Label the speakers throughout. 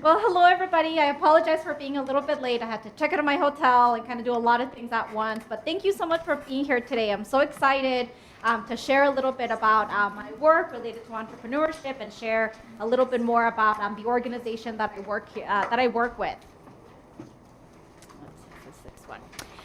Speaker 1: Well, hello everybody. I apologize for being a little bit late. I had to check out of my hotel and kind of do a lot of things at once. But thank you so much for being here today. I'm so excited to share a little bit about my work related to entrepreneurship and share a little bit more about the organization that I work with. Let's see if it's this one.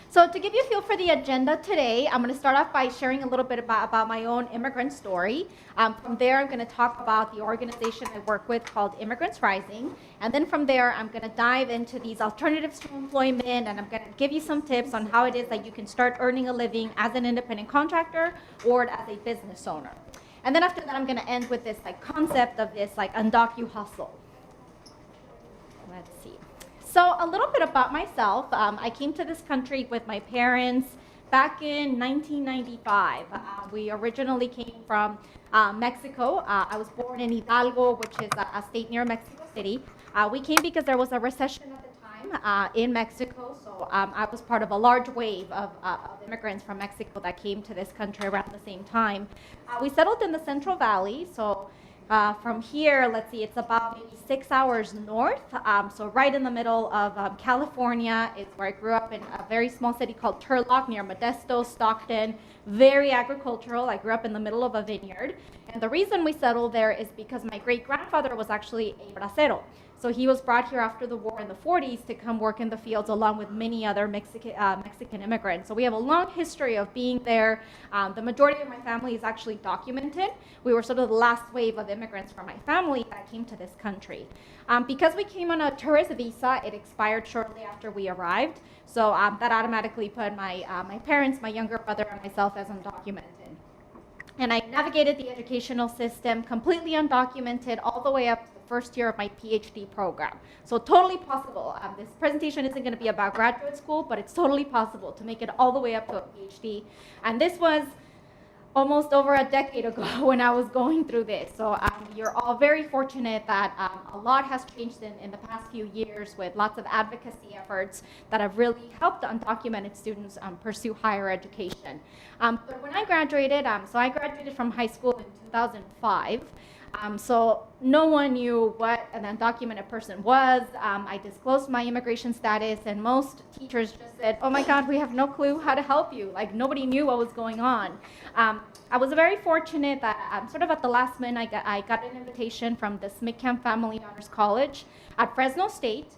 Speaker 1: So to give you a feel for the agenda today, I'm going to start off by sharing a little bit about my own immigrant story. From there, I'm going to talk about the organization I work with called Immigrants Rising. And then from there, I'm going to dive into these alternatives to employment, and I'm going to give you some tips on how it is that you can start earning a living as an independent contractor or as a business owner. And then after that, I'm going to end with this concept of this undocu hustle. Let's see. So a little bit about myself. I came to this country with my parents back in 1995. We originally came from Mexico. I was born in Hidalgo, which is a state near Mexico City. We came because there was a recession at the time in Mexico. So I was part of a large wave of immigrants from Mexico that came to this country around the same time. We settled in the Central Valley. So from here, let's see, it's about maybe 6 hours north. So right in the middle of California is where I grew up in a very small city called Turlock near Modesto, Stockton. Very agricultural. I grew up in the middle of a vineyard. And the reason we settled there is because my great-grandfather was actually a bracero. So he was brought here after the war in the 40s to come work in the fields along with many other Mexican immigrants. So we have a long history of being there. The majority of my family is actually documented. We were sort of the last wave of immigrants from my family that came to this country. Because we came on a tourist visa, it expired shortly after we arrived. So that automatically put my parents, my younger brother, and myself as undocumented. And I navigated the educational system completely undocumented all the way up to the first year of my PhD program. So totally possible. This presentation isn't going to be about graduate school, but it's totally possible to make it all the way up to a PhD. And this was almost over a decade ago when I was going through this. So you're all very fortunate that a lot has changed in the past few years with lots of advocacy efforts that have really helped undocumented students pursue higher education. But when I graduated, so I graduated from high school in 2005. So no one knew what an undocumented person was. I disclosed my immigration status, and most teachers just said, oh my God, we have no clue how to help you. Like, nobody knew what was going on. I was very fortunate that sort of at the last minute, I got an invitation from the McCann Family Honors College at Fresno State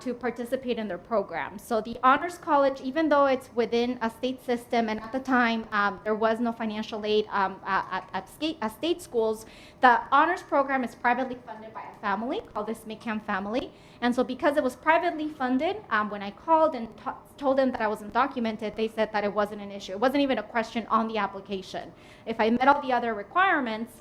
Speaker 1: to participate in their program. So the Honors College, even though it's within a state system, and at the time there was no financial aid at state schools, the Honors program is privately funded by a family called the McCann family. And so because it was privately funded, when I called and told them that I was undocumented, they said that it wasn't an issue. It wasn't even a question on the application. If I met all the other requirements,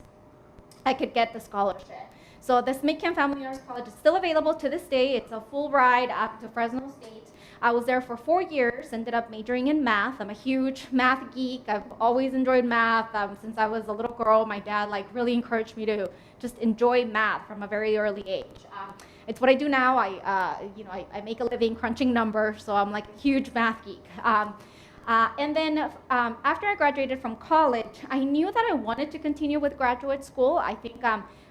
Speaker 1: I could get the scholarship. So the McCann Family Honors College is still available to this day. It's a full ride up to Fresno State. I was there for 4 years, ended up majoring in math. I'm a huge math geek. I've always enjoyed math. Since I was a little girl, my dad really encouraged me to just enjoy math from a very early age. It's what I do now. I make a living crunching numbers, so I'm like a huge math geek. And then after I graduated from college, I knew that I wanted to continue with graduate school. I think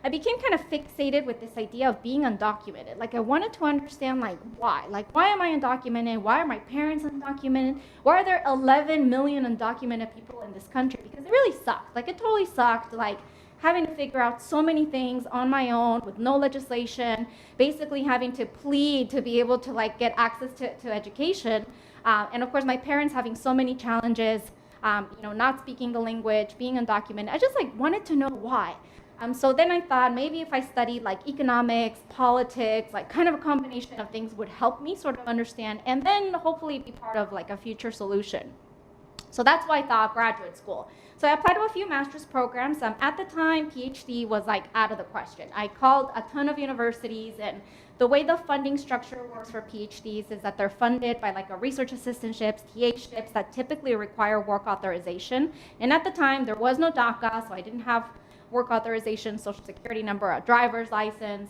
Speaker 1: I became kind of fixated with this idea of being undocumented. Like, I wanted to understand, why? Why am I undocumented? Why are my parents undocumented? Why are there 11 million undocumented people in this country? Because it really sucked. It totally sucked. Having to figure out so many things on my own with no legislation, basically having to plead to be able to get access to education. And of course, my parents having so many challenges, not speaking the language, being undocumented. I just wanted to know why. So then I thought maybe if I studied economics, politics, kind of a combination of things would help me sort of understand, and then hopefully be part of a future solution. So that's why I thought graduate school. So I applied to a few master's programs. At the time, PhD was out of the question. I called a ton of universities, and the way the funding structure works for PhDs is that they're funded by a research assistantships, TAships that typically require work authorization. And at the time, there was no DACA, so I didn't have work authorization, social security number, a driver's license.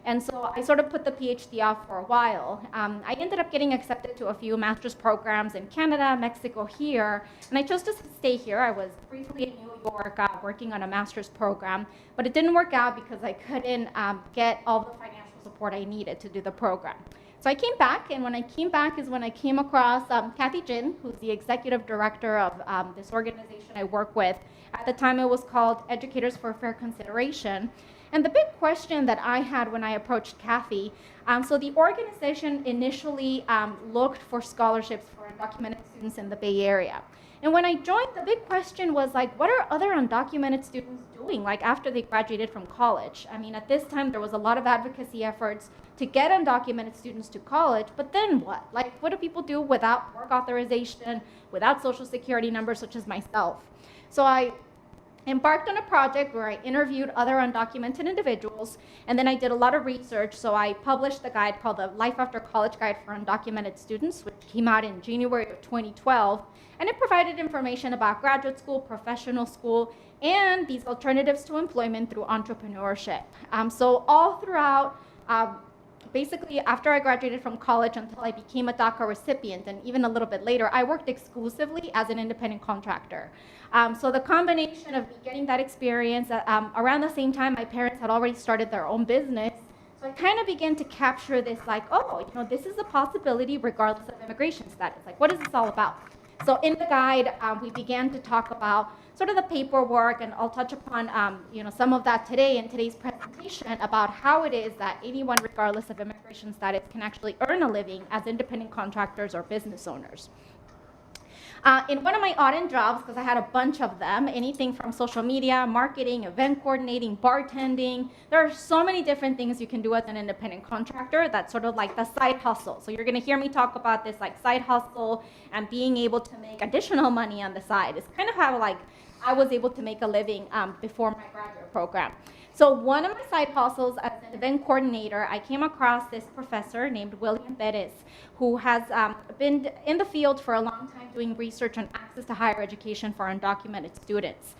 Speaker 1: And so I sort of put the PhD off for a while. I ended up getting accepted to a few master's programs in Canada, Mexico, here, and I chose to stay here. I was briefly in New York working on a master's program, but it didn't work out because I couldn't get all the financial support I needed to do the program. So I came back, and when I came back is when I came across Kathy Jin, who's the executive director of this organization I work with. At the time, it was called Educators for Fair Consideration. And the big question that I had when I approached Kathy, so the organization initially looked for scholarships for undocumented students in the Bay Area. And when I joined, the big question was like, what are other undocumented students doing, like after they graduated from college? I mean, at this time, there was a lot of advocacy efforts to get undocumented students to college, but then what? Like, what do people do without work authorization, without social security numbers, such as myself? So I embarked on a project where I interviewed other undocumented individuals, and then I did a lot of research. So I published a guide called the Life After College Guide for Undocumented Students, which came out in January of 2012, and it provided information about graduate school, professional school, and these alternatives to employment through entrepreneurship. So all throughout, basically after I graduated from college until I became a DACA recipient, and even a little bit later, I worked exclusively as an independent contractor. So the combination of me getting that experience, around the same time my parents had already started their own business, so I kind of began to capture this like, oh, you know, this is a possibility regardless of immigration status. Like, what is this all about? So in the guide, we began to talk about sort of the paperwork, and I'll touch upon you know, some of that today in today's presentation about how it is that anyone, regardless of immigration status, can actually earn a living as independent contractors or business owners. In one of my odd-end jobs, because I had a bunch of them, anything from social media, marketing, event coordinating, bartending, there are so many different things you can do as an independent contractor. That's sort of like the side hustle. So you're going to hear me talk about this like side hustle and being able to make additional money on the side. It's kind of how like I was able to make a living before my graduate program. So one of my side hustles as an event coordinator, I came across this professor named William Perez, who has been in the field for a long time doing research on access to higher education for undocumented students.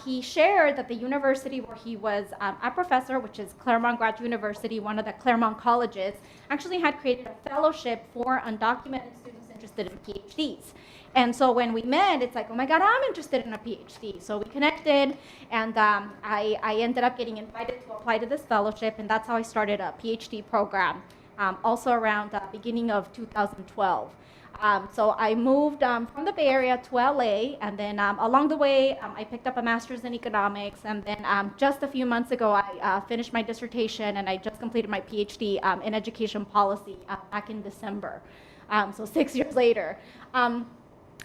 Speaker 1: He shared that the university where he was a professor, which is Claremont Graduate University, one of the Claremont colleges, actually had created a fellowship for undocumented students interested in PhDs. And so when we met, it's like, oh my God, I'm interested in a PhD. So we connected, and I ended up getting invited to apply to this fellowship, and that's how I started a PhD program, also around the beginning of 2012. So I moved from the Bay Area to LA, and then along the way, I picked up a master's in economics, and then just a few months ago, I finished my dissertation, and I just completed my PhD in education policy back in December, so 6 years later.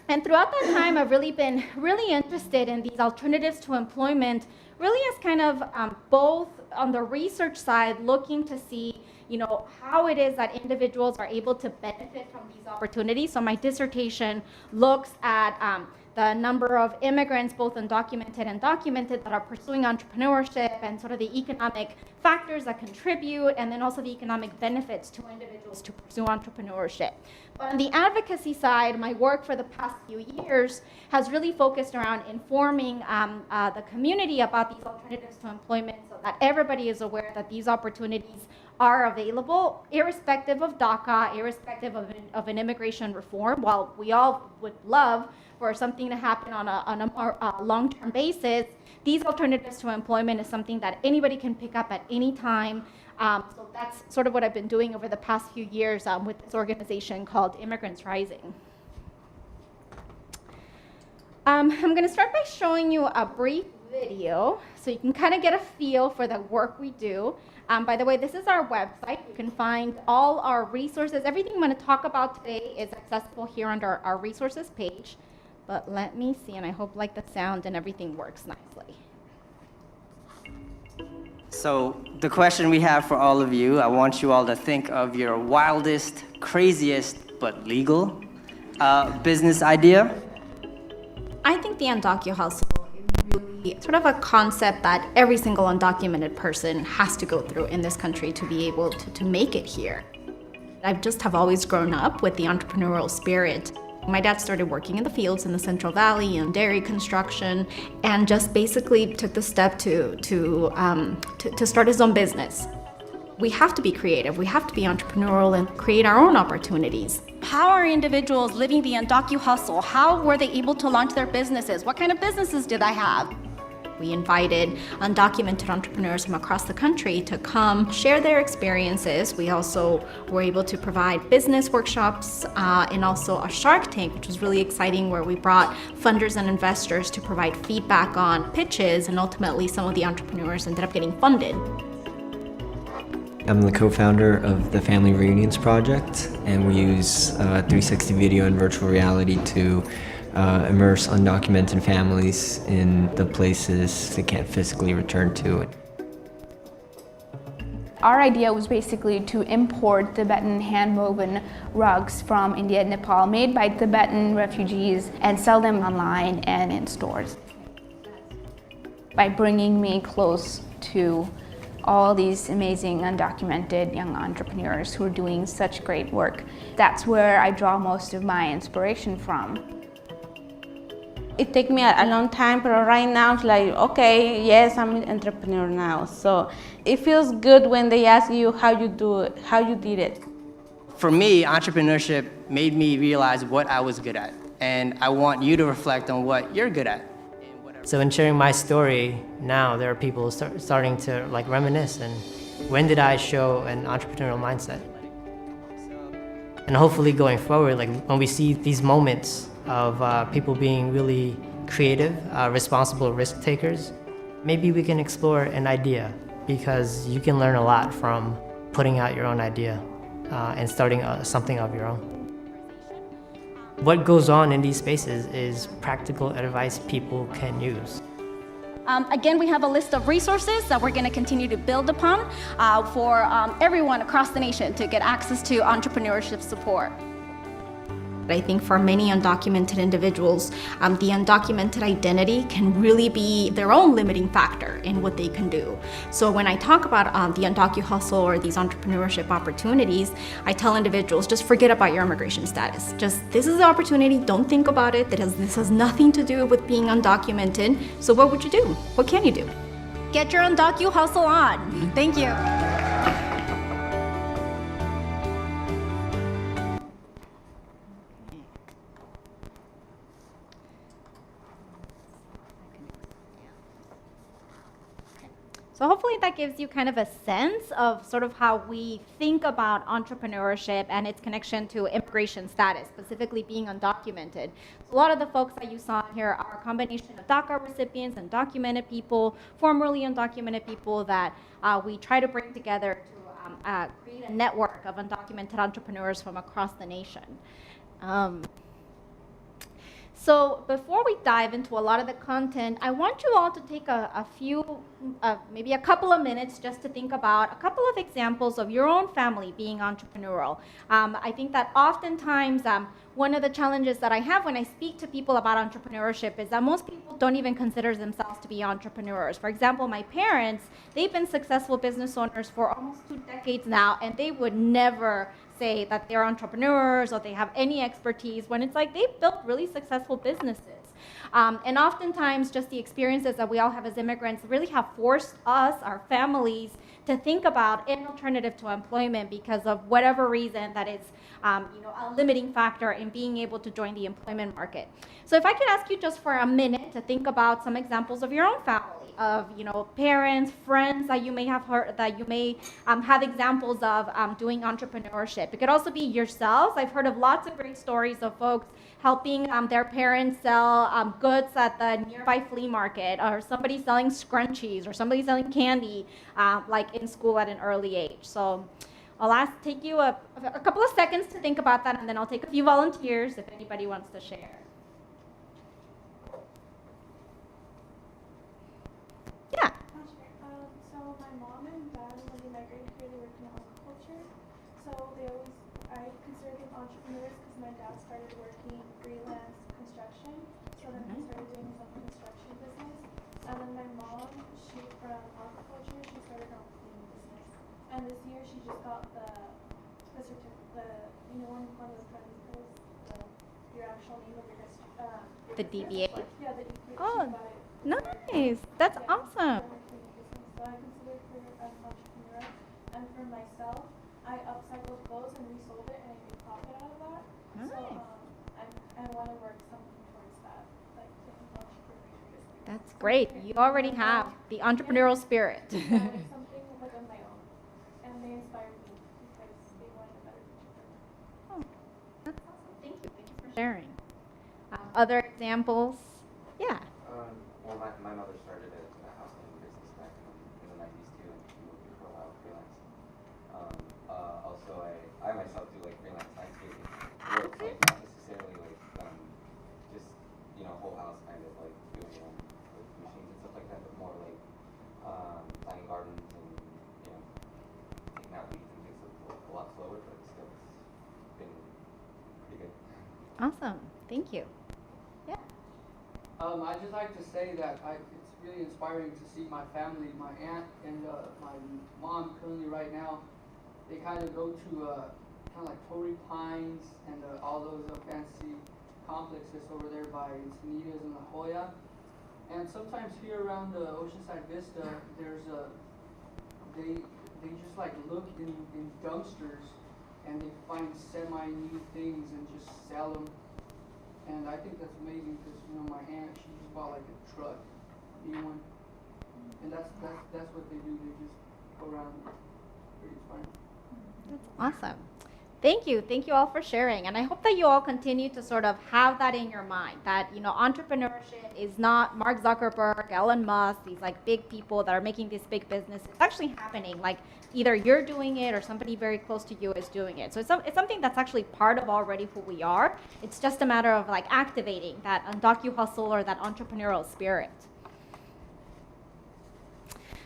Speaker 1: And throughout that time, I've really been really interested in these alternatives to employment, really as kind of both on the research side, looking to see, you know, how it is that individuals are able to benefit from these opportunities. So my dissertation looks at the number of immigrants, both undocumented and documented, that are pursuing entrepreneurship, and sort of the economic factors that contribute, and then also the economic benefits to individuals to pursue entrepreneurship. But on the advocacy side, my work for the past few years has really focused around informing the community about these alternatives to employment, so that everybody is aware that these opportunities are available, irrespective of DACA, irrespective of an immigration reform. While we all would love for something to happen on a more long-term basis, these alternatives to employment is something that anybody can pick up at any time. So that's sort of what I've been doing over the past few years with this organization called Immigrants Rising. I'm going to start by showing you a brief video so you can kind of get a feel for the work we do. By the way, this is our website. You can find all our resources. Everything I'm going to talk about today is accessible here under our resources page. But let me see, and I hope like the sound and everything works nicely.
Speaker 2: So the question we have for all of you, I want you all to think of your wildest, craziest, but legal business idea.
Speaker 1: I think the undocu hustle is really sort of a concept that every single undocumented person has to go through in this country to be able to make it here. I just have always grown up with the entrepreneurial spirit. My dad started working in the fields in the Central Valley in dairy construction, and just basically took the step to start his own business. We have to be creative, we have to be entrepreneurial and create our own opportunities. How are individuals living the undocu hustle? How were they able to launch their businesses? What kind of businesses did I have? We invited undocumented entrepreneurs from across the country to come share their experiences. We also were able to provide business workshops and also a Shark Tank, which was really exciting, where we brought funders and investors to provide feedback on pitches, and ultimately some of the entrepreneurs ended up getting funded.
Speaker 3: I'm the co-founder of the Family Reunions Project, and we use 360 video and virtual reality to immerse undocumented families in the places they can't physically return to.
Speaker 4: Our idea was basically to import Tibetan hand-woven rugs from India and Nepal, made by Tibetan refugees, and sell them online and in stores. By bringing me close to all these amazing undocumented young entrepreneurs who are doing such great work, that's where I draw most of my inspiration from.
Speaker 5: It took me a long time, but right now it's like, okay, yes, I'm an entrepreneur now. So it feels good when they ask you how you do it, how you did it.
Speaker 2: For me, entrepreneurship made me realize what I was good at. And I want you to reflect on what you're good at.
Speaker 6: So in sharing my story, now there are people starting to reminisce, and when did I show an entrepreneurial mindset? And hopefully going forward, when we see these moments of people being really creative, responsible risk takers, maybe we can explore an idea, because you can learn a lot from putting out your own idea and starting something of your own. What goes on in these spaces is practical advice people can use.
Speaker 7: Again, we have a list of resources that we're going to continue to build upon for everyone across the nation to get access to entrepreneurship support.
Speaker 1: I think for many undocumented individuals, the undocumented identity can really be their own limiting factor in what they can do. So when I talk about the undocu-hustle or these entrepreneurship opportunities, I tell individuals, just forget about your immigration status. Just, this is the opportunity, don't think about it. This has nothing to do with being undocumented. So what would you do? What can you do?
Speaker 7: Get your undocu-hustle on. Thank you.
Speaker 1: So hopefully that gives you kind of a sense of sort of how we think about entrepreneurship and its connection to immigration status, specifically being undocumented. So a lot of the folks that you saw here are a combination of DACA recipients and documented people, formerly undocumented people that we try to bring together to create a network of undocumented entrepreneurs from across the nation. So before we dive into a lot of the content, I want you all to take a few, maybe a couple of minutes just to think about a couple of examples of your own family being entrepreneurial. I think that oftentimes one of the challenges that I have when I speak to people about entrepreneurship is that most people don't even consider themselves to be entrepreneurs. For example, my parents, they've been successful business owners for almost 2 decades now, and they would never say that they're entrepreneurs or they have any expertise, when it's like they've built really successful businesses. And oftentimes just the experiences that we all have as immigrants really have forced us, our families, to think about an alternative to employment because of whatever reason that is a limiting factor in being able to join the employment market. So if I could ask you just for a minute to think about some examples of your own family, of parents, friends that you may have heard, that you may have examples of doing entrepreneurship. It could also be yourselves. I've heard of lots of great stories of folks helping their parents sell goods at the nearby flea market, or somebody selling scrunchies, or somebody selling candy like in school at an early age. So I'll take you a couple of seconds to think about that, and then I'll take a few volunteers if anybody wants to share. Yeah.
Speaker 8: So my mom and dad, when they migrated here, they worked in agriculture. So I consider them entrepreneurs because my dad started working freelance construction. So then he started doing his own construction business. And then my mom, she from agriculture, she started her own cleaning business. And this year she just got the certificate, one of the prizes, your actual name of your district.
Speaker 1: The DBA.
Speaker 8: Yeah, the DBA.
Speaker 1: Oh, nice. That's awesome.
Speaker 8: So I consider her an entrepreneur, and for myself, I upcycled clothes and resold it, and I made profit out of that. Nice. So I want to work something towards that, like entrepreneurship business.
Speaker 1: That's great. You already have the entrepreneurial spirit.
Speaker 8: Something like on my own, and they inspired me because they wanted a better future for me.
Speaker 1: That's awesome. Thank you. Thank you for sharing. Other examples? Yeah.
Speaker 9: Well, my mother started a house cleaning business back in the 90s too, and she moved here for a while freelance. Also, I myself do like freelance landscaping. Where it's like not necessarily like just whole house kind of like doing it with machines and stuff like that, but more like planting gardens and taking out weeds and things a lot slower, but still it's been pretty good.
Speaker 1: Awesome. Thank you. Yeah.
Speaker 10: I'd just like to say that it's really inspiring to see my family, my aunt and my mom currently right now, they kind of go to kind of like Torrey Pines and all those fancy complexes over there by Encinitas and La Jolla. And sometimes here around the Oceanside Vista, there's they just like look in dumpsters and they find semi-new things and just sell them. And I think that's amazing because my aunt, she just bought like a truck, new one, and that's what they do. They just go around. Pretty inspiring.
Speaker 1: That's awesome. Thank you. Thank you all for sharing. And I hope that you all continue to sort of have that in your mind, that, entrepreneurship is not Mark Zuckerberg, Elon Musk, these like big people that are making this big business. It's actually happening. Like either you're doing it or somebody very close to you is doing it. So it's something that's actually part of already who we are. It's just a matter of like activating that docu-hustle or that entrepreneurial spirit.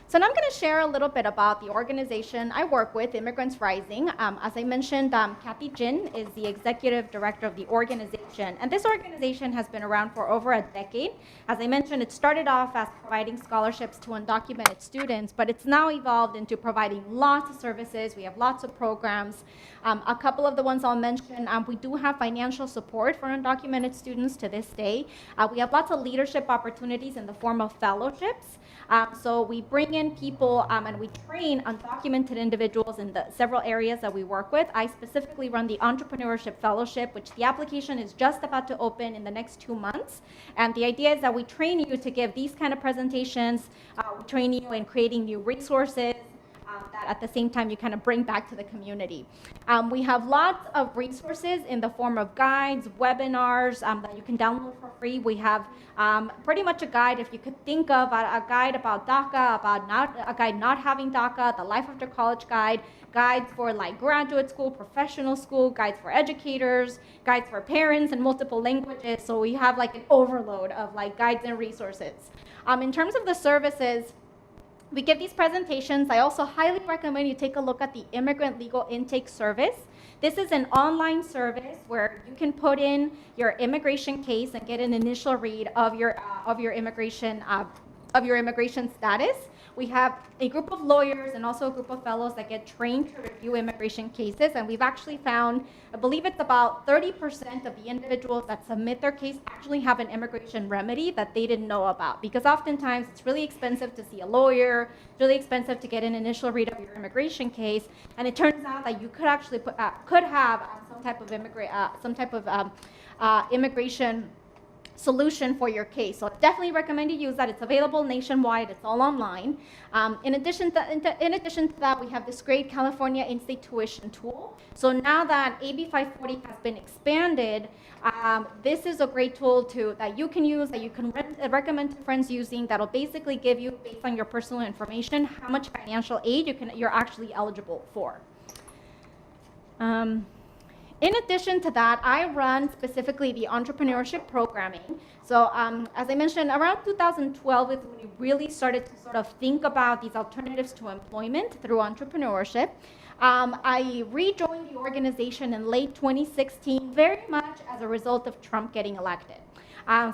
Speaker 1: So now I'm going to share a little bit about the organization I work with, Immigrants Rising. As I mentioned, Kathy Jin is the executive director of the organization. And this organization has been around for over a decade. As I mentioned, it started off as providing scholarships to undocumented students, but it's now evolved into providing lots of services. We have lots of programs. A couple of the ones I'll mention, we do have financial support for undocumented students to this day. We have lots of leadership opportunities in the form of fellowships. So we bring in people and we train undocumented individuals in the several areas that we work with. I specifically run the Entrepreneurship Fellowship, which the application is just about to open in the next 2 months. And the idea is that we train you to give these kind of presentations. We train you in creating new resources that at the same time you kind of bring back to the community. We have lots of resources in the form of guides, webinars that you can download for free. We have pretty much a guide, if you could think of a guide about DACA, a guide not having DACA, the Life After College guide, guides for like graduate school, professional school, guides for educators, guides for parents in multiple languages. So we have like an overload of like guides and resources. In terms of the services, we give these presentations. I also highly recommend you take a look at the Immigrant Legal Intake Service. This is an online service where you can put in your immigration case and get an initial read of your immigration status. We have a group of lawyers and also a group of fellows that get trained to review immigration cases, and we've actually found, I believe it's about 30% of the individuals that submit their case actually have an immigration remedy that they didn't know about, because oftentimes it's really expensive to see a lawyer, it's really expensive to get an initial read of your immigration case, and it turns out that you could actually could have some type of immigration solution for your case. So I definitely recommend you use that. It's available nationwide. It's all online. In addition to that, we have this great California in-state tuition tool. So now that AB 540 has been expanded, this is a great tool that you can use, that you can recommend to friends using, that'll basically give you, based on your personal information, how much financial aid you're actually eligible for. In addition to that, I run specifically the entrepreneurship programming. So as I mentioned, around 2012 is when we really started to sort of think about these alternatives to employment through entrepreneurship. I rejoined the organization in late 2016, very much as a result of Trump getting elected.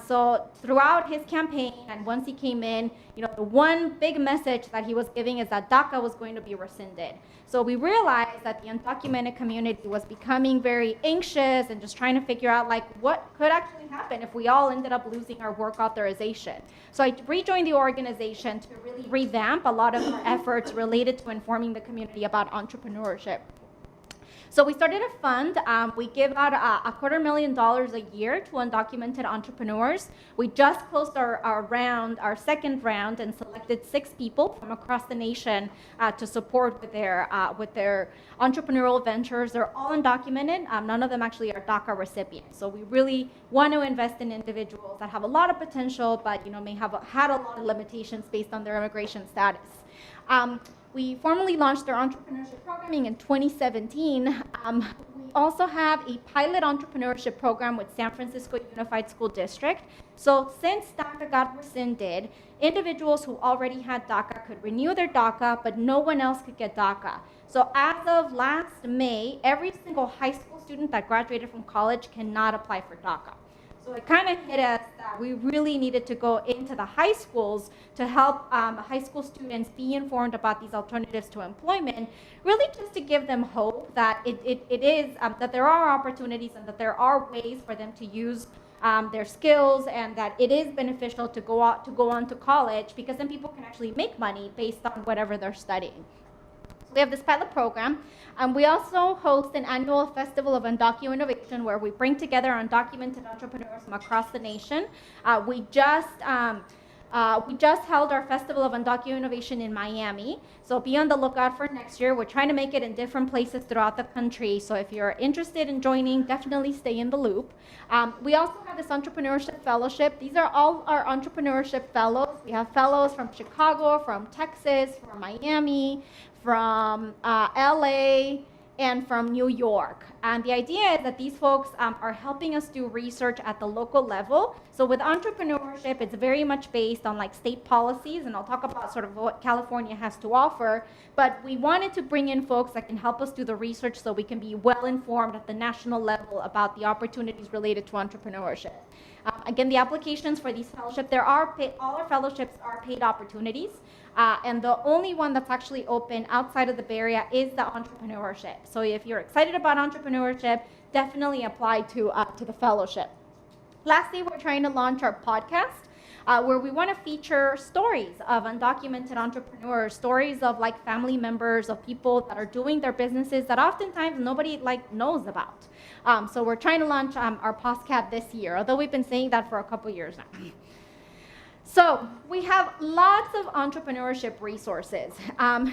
Speaker 1: So throughout his campaign, and once he came in, the one big message that he was giving is that DACA was going to be rescinded. So we realized that the undocumented community was becoming very anxious and just trying to figure out what could actually happen if we all ended up losing our work authorization. So I rejoined the organization to really revamp a lot of our efforts related to informing the community about entrepreneurship. So we started a fund. We give out $250,000 a year to undocumented entrepreneurs. We just closed our second round, and selected 6 people from across the nation to support with their entrepreneurial ventures. They're all undocumented. None of them actually are DACA recipients. So we really want to invest in individuals that have a lot of potential, but may have had a lot of limitations based on their immigration status. We formally launched our entrepreneurship programming in 2017. We also have a pilot entrepreneurship program with San Francisco Unified School District. So since DACA got rescinded, individuals who already had DACA could renew their DACA, but no one else could get DACA. So as of last May, every single high school student that graduated from college cannot apply for DACA. So it kind of hit us that we really needed to go into the high schools to help high school students be informed about these alternatives to employment, really just to give them hope that that there are opportunities and that there are ways for them to use their skills, and that it is beneficial to go on to college, because then people can actually make money based on whatever they're studying. We have this pilot program. We also host an annual festival of undocumented innovation where we bring together undocumented entrepreneurs from across the nation. We just held our Festival of Undocumented Innovation in Miami, so be on the lookout for next year. We're trying to make it in different places throughout the country, so if you're interested in joining, definitely stay in the loop. We also have this Entrepreneurship Fellowship. These are all our entrepreneurship fellows. We have fellows from Chicago, from Texas, from Miami, from LA, and from New York. And the idea is that these folks are helping us do research at the local level. So with entrepreneurship, it's very much based on like state policies, and I'll talk about sort of what California has to offer. But we wanted to bring in folks that can help us do the research so we can be well informed at the national level about the opportunities related to entrepreneurship. Again, the applications for these fellowships, all our fellowships are paid opportunities. And the only one that's actually open outside of the Bay Area is the entrepreneurship. So if you're excited about entrepreneurship, definitely apply to the fellowship. Lastly, we're trying to launch our podcast, where we want to feature stories of undocumented entrepreneurs, stories of like family members of people that are doing their businesses that oftentimes nobody knows about. So we're trying to launch our podcast this year, although we've been saying that for a couple years now. So we have lots of entrepreneurship resources.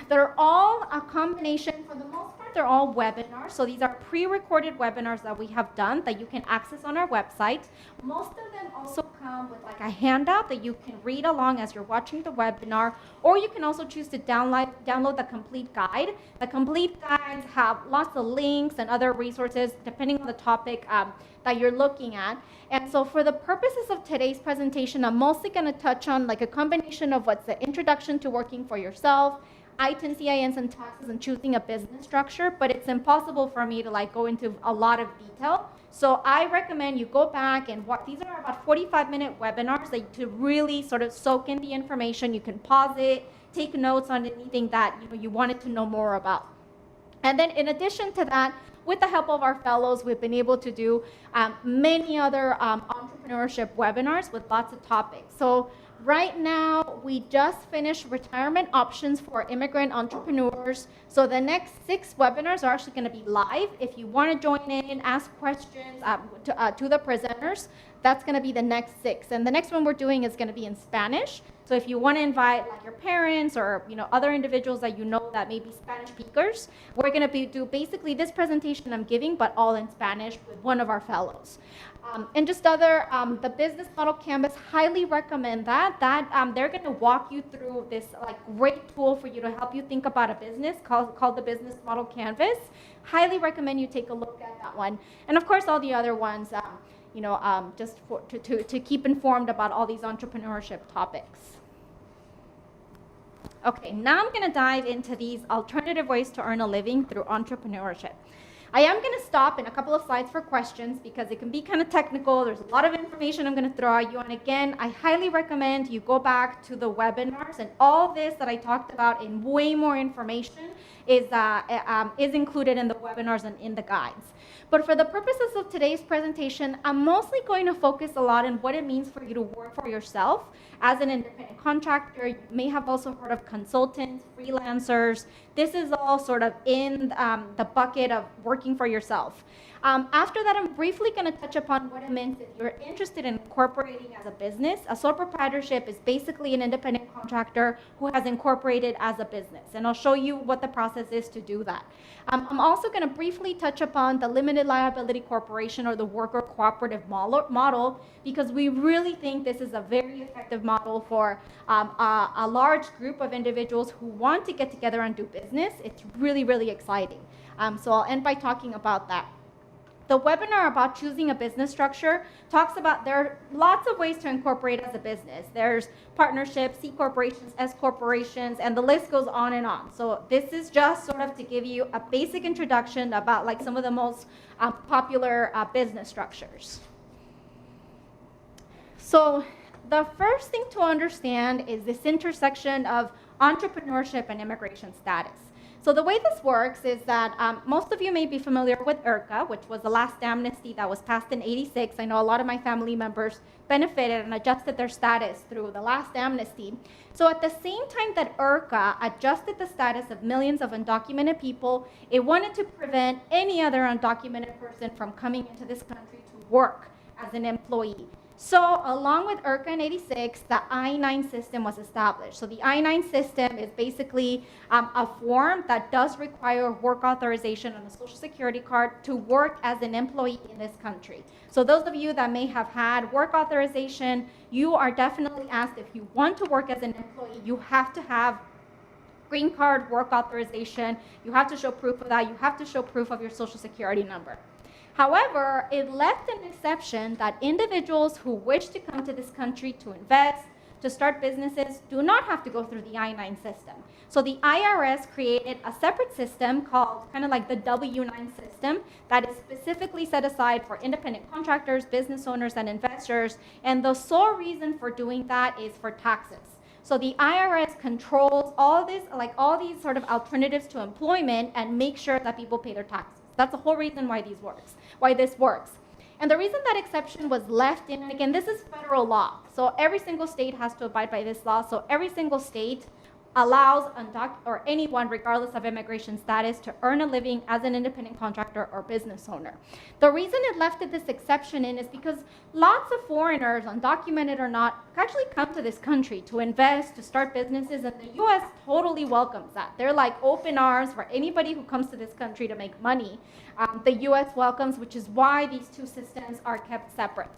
Speaker 1: They're all a combination, for the most part, they're all webinars. So these are pre-recorded webinars that we have done that you can access on our website. Most of them also come with like a handout that you can read along as you're watching the webinar, or you can also choose to download the complete guide. The complete guides have lots of links and other resources depending on the topic that you're looking at. And so for the purposes of today's presentation, I'm mostly going to touch on like a combination of what's the introduction to working for yourself, ITIN, CINs, and taxes, and choosing a business structure, but it's impossible for me to like go into a lot of detail. So I recommend you go back and watch. These are about 45-minute webinars that to really sort of soak in the information. You can pause it, take notes on anything that you wanted to know more about. And then in addition to that, with the help of our fellows, we've been able to do many other entrepreneurship webinars with lots of topics. So right now, we just finished retirement options for immigrant entrepreneurs. So the next 6 webinars are actually going to be live. If you want to join in, ask questions to the presenters, that's going to be the next 6. And the next one we're doing is going to be in Spanish. So if you want to invite like your parents or other individuals that that may be Spanish speakers, we're going to do basically this presentation I'm giving, but all in Spanish with one of our fellows. And just the business model canvas, highly recommend that. They're going to walk you through this like great tool for you to help you think about a business called the business model canvas. Highly recommend you take a look at that one. And of course, all the other ones, just to keep informed about all these entrepreneurship topics. Okay, now I'm going to dive into these alternative ways to earn a living through entrepreneurship. I am going to stop in a couple of slides for questions because it can be kind of technical. There's a lot of information I'm going to throw at you. And again, I highly recommend you go back to the webinars, and all this that I talked about in way more information is included in the webinars and in the guides. But for the purposes of today's presentation, I'm mostly going to focus a lot on what it means for you to work for yourself as an independent contractor. You may have also heard of consultants, freelancers. This is all sort of in the bucket of working for yourself. After that, I'm briefly going to touch upon what it means if you're interested in incorporating as a business. A sole proprietorship is basically an independent contractor who has incorporated as a business, and I'll show you what the process is to do that. I'm also going to briefly touch upon the limited liability corporation or the worker cooperative model, because we really think this is a very effective model for a large group of individuals who want to get together and do business. It's really, really exciting. So I'll end by talking about that. The webinar about choosing a business structure talks about there are lots of ways to incorporate as a business. There's partnerships, C corporations, S corporations, and the list goes on and on. So this is just sort of to give you a basic introduction about like some of the most popular business structures. So the first thing to understand is this intersection of entrepreneurship and immigration status. So the way this works is that most of you may be familiar with IRCA, which was the last amnesty that was passed in '86. I know a lot of my family members benefited and adjusted their status through the last amnesty. So at the same time that IRCA adjusted the status of millions of undocumented people, it wanted to prevent any other undocumented person from coming into this country to work as an employee. So along with IRCA in '86, the I-9 system was established. So the I-9 system is basically a form that does require work authorization on a social security card to work as an employee in this country. So those of you that may have had work authorization, you are definitely asked if you want to work as an employee, you have to have green card, work authorization. You have to show proof of that. You have to show proof of your social security number. However, it left an exception that individuals who wish to come to this country to invest, to start businesses, do not have to go through the I-9 system. So the IRS created a separate system called kind of like the W-9 system that is specifically set aside for independent contractors, business owners, and investors. And the sole reason for doing that is for taxes. So the IRS controls all these sort of alternatives to employment and make sure that people pay their taxes. That's the whole reason why this works. And the reason that exception was left in, and again, this is federal law. So every single state has to abide by this law. So every single state allows anyone, regardless of immigration status, to earn a living as an independent contractor or business owner. The reason it left this exception in is because lots of foreigners, undocumented or not, actually come to this country to invest, to start businesses, and the U.S. totally welcomes that. They're like open arms for anybody who comes to this country to make money. The U.S. welcomes, which is why these two systems are kept separate.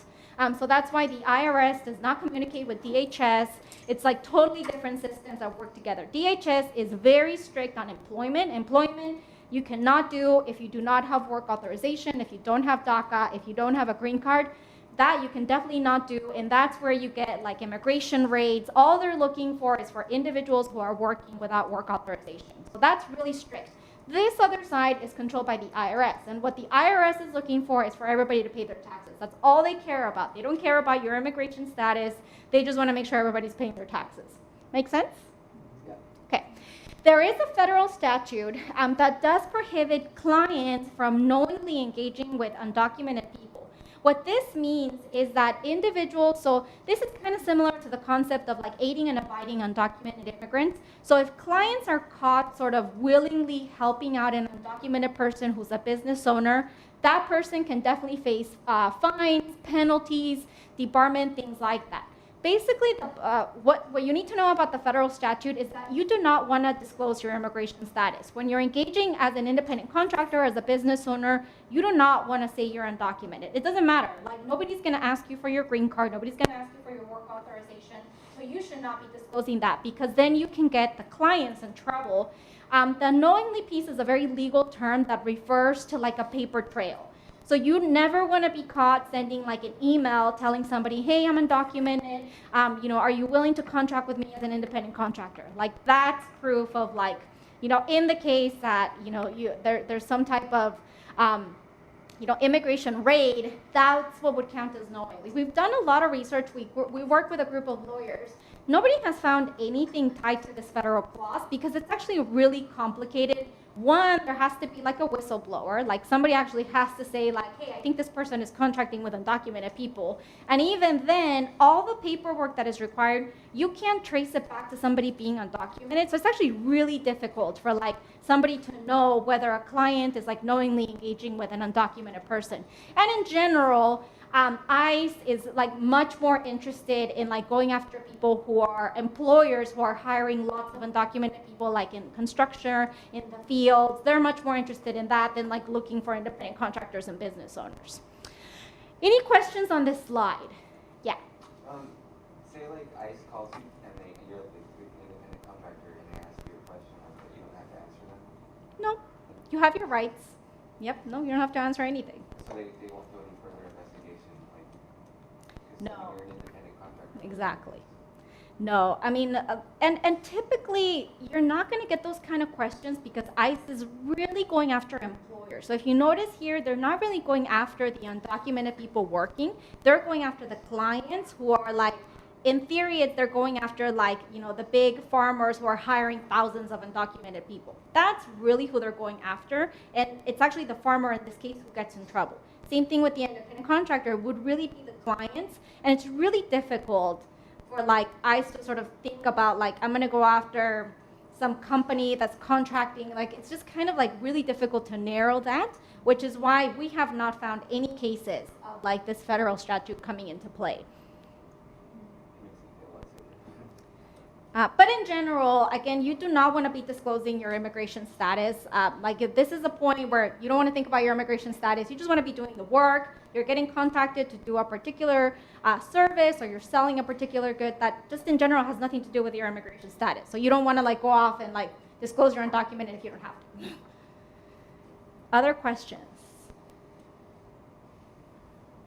Speaker 1: So that's why the IRS does not communicate with DHS. It's like totally different systems that work together. DHS is very strict on employment. Employment you cannot do if you do not have work authorization, if you don't have DACA, if you don't have a green card. That you can definitely not do, and that's where you get like immigration raids. All they're looking for is for individuals who are working without work authorization. So that's really strict. This other side is controlled by the IRS, and what the IRS is looking for is for everybody to pay their taxes. That's all they care about. They don't care about your immigration status. They just want to make sure everybody's paying their taxes. Make sense?
Speaker 10: Yeah.
Speaker 1: Okay. There is a federal statute that does prohibit clients from knowingly engaging with undocumented people. What this means is that individuals, so this is kind of similar to the concept of like aiding and abetting undocumented immigrants. So if clients are caught sort of willingly helping out an undocumented person who's a business owner, that person can definitely face fines, penalties, debarment, things like that. Basically, what you need to know about the federal statute is that you do not want to disclose your immigration status. When you're engaging as an independent contractor, as a business owner, you do not want to say you're undocumented. It doesn't matter. Like, nobody's going to ask you for your green card. Nobody's going to ask you for your work authorization. So you should not be disclosing that, because then you can get the clients in trouble. The knowingly piece is a very legal term that refers to like a paper trail. So you never want to be caught sending like an email telling somebody, hey, I'm undocumented, are you willing to contract with me as an independent contractor? Like, that's proof of like, in the case that, there's some type of, immigration raid, that's what would count as knowingly. We've done a lot of research. We work with a group of lawyers. Nobody has found anything tied to this federal clause because it's actually really complicated One, there has to be like a whistleblower, like somebody actually has to say like, hey, I think this person is contracting with undocumented people. And even then, all the paperwork that is required, you can't trace it back to somebody being undocumented. So it's actually really difficult for like somebody to know whether a client is like knowingly engaging with an undocumented person. And in general, ICE is like much more interested in like going after people who are employers who are hiring lots of undocumented people, like in construction, in the fields. They're much more interested in that than like looking for independent contractors and business owners. Any questions on this slide? Yeah.
Speaker 9: Say like ICE calls you and you're like the independent contractor and they ask you a question, but you don't have to answer them.
Speaker 1: No, you have your rights. Yep. No, you don't have to answer anything.
Speaker 9: So they won't do any further investigation, like, 'cause
Speaker 1: No.
Speaker 9: you're an independent contractor.
Speaker 1: Exactly. No, I mean, and typically you're not going to get those kind of questions because ICE is really going after employers. So if you notice here, they're not really going after the undocumented people working. They're going after the clients who are like, in theory, they're going after like, you know, the big farmers who are hiring thousands of undocumented people. That's really who they're going after. And it's actually the farmer in this case who gets in trouble. Same thing with the independent contractor would really be the clients. And it's really difficult for like ICE to sort of think about like, I'm going to go after some company that's contracting. Like, it's just kind of like really difficult to narrow that, which is why we have not found any cases of like this federal statute coming into play. But in general, again, you do not want to be disclosing your immigration status. Like if this is a point where you don't want to think about your immigration status, you just want to be doing the work, you're getting contacted to do a particular service, or you're selling a particular good that just in general has nothing to do with your immigration status. So you don't want to like go off and like disclose you're undocumented if you don't have to. Other questions?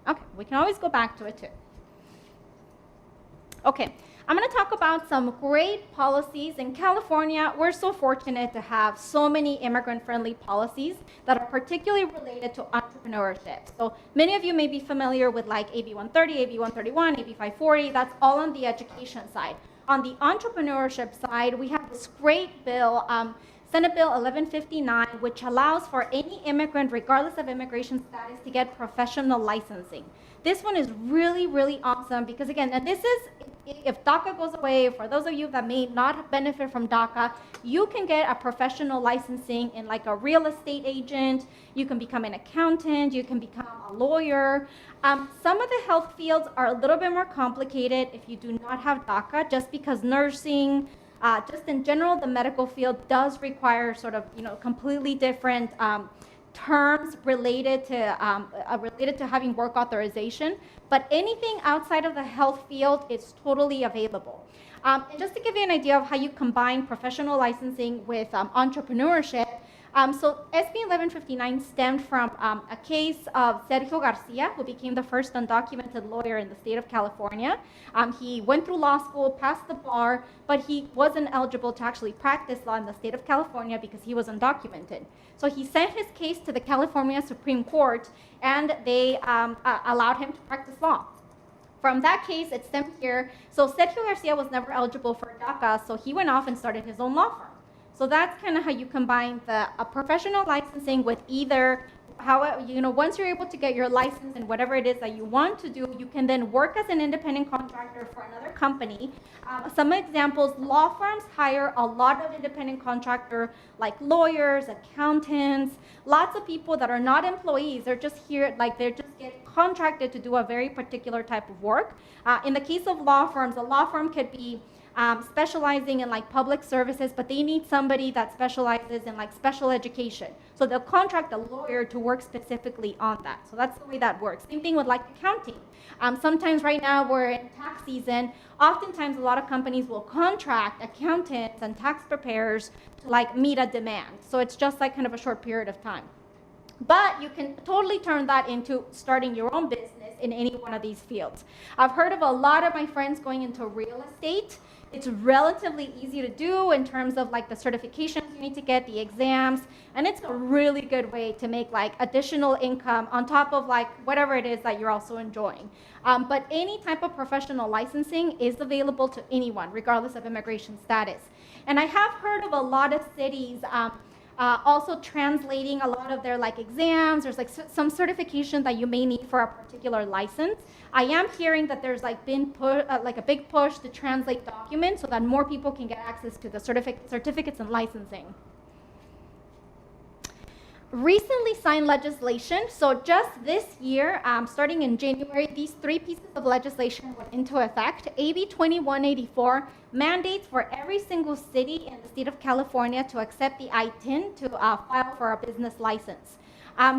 Speaker 1: Okay, we can always go back to it too. Okay, I'm going to talk about some great policies. In California, we're so fortunate to have so many immigrant-friendly policies that are particularly related to entrepreneurship. So many of you may be familiar with like AB 130, AB 131, AB 540. That's all on the education side. On the entrepreneurship side, we have this great bill, Senate Bill 1159, which allows for any immigrant, regardless of immigration status, to get professional licensing. This one is really, really awesome because, again, and this is, if DACA goes away, for those of you that may not benefit from DACA, you can get a professional licensing in like a real estate agent, you can become an accountant, you can become a lawyer. Some of the health fields are a little bit more complicated if you do not have DACA, just because nursing, just in general, the medical field does require sort of, you know, completely different terms related to having work authorization, but anything outside of the health field is totally available. And just to give you an idea of how you combine professional licensing with entrepreneurship, so SB 1159 stemmed from a case of Sergio Garcia, who became the first undocumented lawyer in the state of California. He went through law school, passed the bar, but he wasn't eligible to actually practice law in the state of California because he was undocumented. So he sent his case to the California Supreme Court, and they allowed him to practice law. From that case, it stemmed here. So Sergio Garcia was never eligible for DACA, so he went off and started his own law firm. So that's kind of how you combine a professional licensing with either, however, you know, once you're able to get your license and whatever it is that you want to do, you can then work as an independent contractor for another company. Some examples, law firms hire a lot of independent contractor, like lawyers, accountants, lots of people that are not employees. They're just here, like they just get contracted to do a very particular type of work. In the case of law firms, a law firm could be specializing in like public services, but they need somebody that specializes in like special education. So they'll contract a lawyer to work specifically on that. So that's the way that works. Same thing with like accounting. Sometimes right now we're in tax season. Oftentimes a lot of companies will contract accountants and tax preparers to like meet a demand. So it's just like kind of a short period of time. But you can totally turn that into starting your own business in any one of these fields. I've heard of a lot of my friends going into real estate. It's relatively easy to do in terms of like the certifications you need to get, the exams, and it's a really good way to make like additional income on top of like whatever it is that you're also enjoying. But any type of professional licensing is available to anyone, regardless of immigration status. And I have heard of a lot of cities Also translating a lot of their like exams. There's like some certification that you may need for a particular license. I am hearing that there's like been like a big push to translate documents so that more people can get access to the certificates and licensing. Recently signed legislation. So just this year, starting in January, these 3 pieces of legislation went into effect. AB 2184 mandates for every single city in the state of California to accept the ITIN to file for a business license.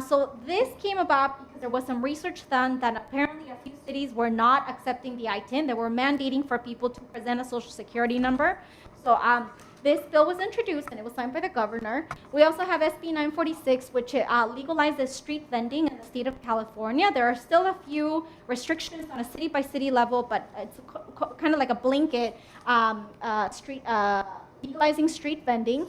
Speaker 1: So this came about because there was some research done that apparently a few cities were not accepting the ITIN. They were mandating for people to present a social security number. So this bill was introduced and it was signed by the governor. We also have SB 946, which legalizes street vending in the state of California. There are still a few restrictions on a city-by-city level, but it's kind of like a blanket legalizing street vending.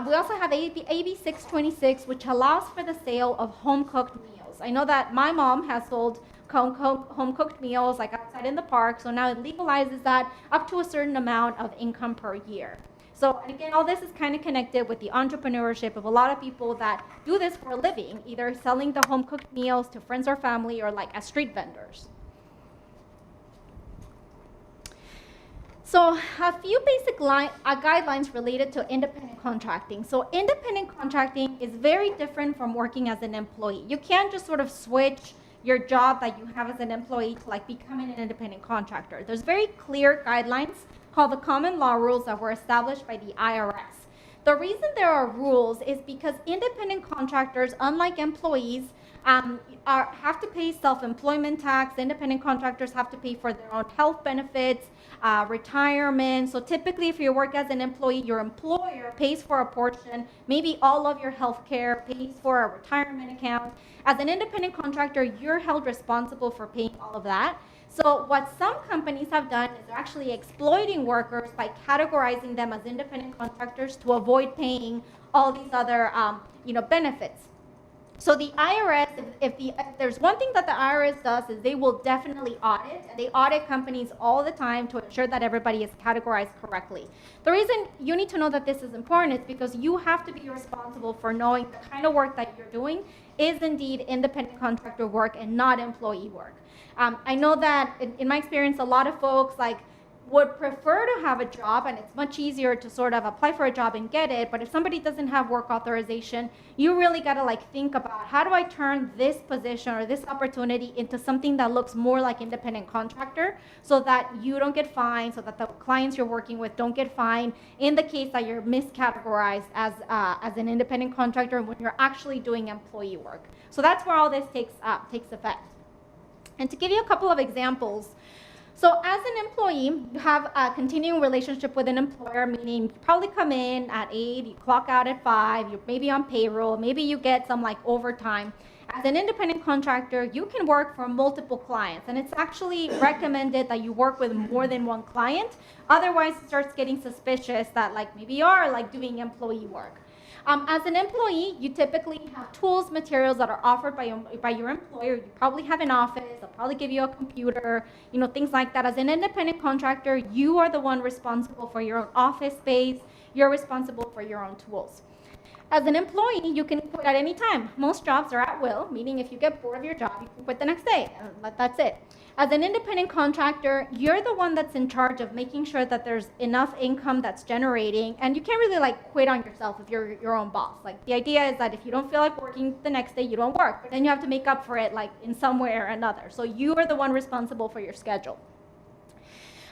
Speaker 1: We also have AB 626, which allows for the sale of home-cooked meals. I know that my mom has sold home-cooked meals like outside in the park, so now it legalizes that up to a certain amount of income per year. So again, all this is kind of connected with the entrepreneurship of a lot of people that do this for a living, either selling the home-cooked meals to friends or family or like as street vendors. So a few basic guidelines related to independent contracting. So independent contracting is very different from working as an employee. You can't just sort of switch your job that you have as an employee to like becoming an independent contractor. There's very clear guidelines called the common law rules that were established by the IRS. The reason there are rules is because independent contractors, unlike employees, have to pay self-employment tax. Independent contractors have to pay for their own health benefits, retirement. So typically if you work as an employee, your employer pays for a portion, maybe all of your health care, pays for a retirement account. As an independent contractor, you're held responsible for paying all of that. So what some companies have done is they're actually exploiting workers by categorizing them as independent contractors to avoid paying all these other benefits. So the IRS, if there's one thing that the IRS does is they will definitely audit, and they audit companies all the time to ensure that everybody is categorized correctly. The reason you need to know that this is important is because you have to be responsible for knowing the kind of work that you're doing is indeed independent contractor work and not employee work. I know that in my experience, a lot of folks would prefer to have a job, and it's much easier to sort of apply for a job and get it. But if somebody doesn't have work authorization, you really got to think about how do I turn this position or this opportunity into something that looks more like independent contractor, so that you don't get fined, so that the clients you're working with don't get fined in the case that you're miscategorized as an independent contractor when you're actually doing employee work. So that's where all this takes effect. And to give you a couple of examples, so as an employee, you have a continuing relationship with an employer, meaning you probably come in at 8, you clock out at 5, you're maybe on payroll, maybe you get some overtime. As an independent contractor, you can work for multiple clients, and it's actually recommended that you work with more than one client. Otherwise, it starts getting suspicious that maybe you are doing employee work. As an employee, you typically have tools, materials that are offered by your employer. You probably have an office. They'll probably give you a computer, things like that. As an independent contractor, you are the one responsible for your own office space. You're responsible for your own tools. As an employee, you can quit at any time. Most jobs are at will, meaning if you get bored of your job, you can quit the next day. That's it. As an independent contractor, you're the one that's in charge of making sure that there's enough income that's generating, and you can't really quit on yourself if you're your own boss. The idea is that if you don't feel like working the next day, you don't work, but then you have to make up for it in some way or another. So you are the one responsible for your schedule.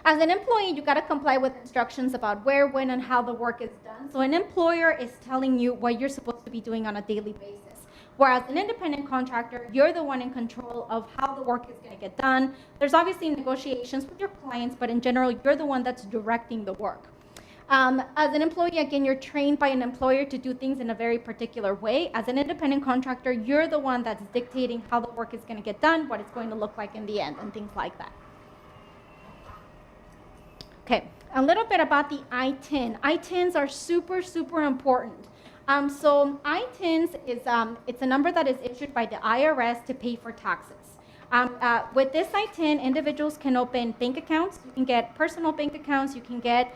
Speaker 1: As an employee, you got to comply with instructions about where, when, and how the work is done. So an employer is telling you what you're supposed to be doing on a daily basis. Whereas an independent contractor, you're the one in control of how the work is going to get done. There's obviously negotiations with your clients, but in general, you're the one that's directing the work. As an employee, again, you're trained by an employer to do things in a very particular way. As an independent contractor, you're the one that's dictating how the work is going to get done, what it's going to look like in the end, and things like that. Okay, a little bit about the ITIN. ITINs are super, super important. So ITINs is it's a number that is issued by the IRS to pay for taxes. With this ITIN, individuals can open bank accounts. You can get personal bank accounts. You can get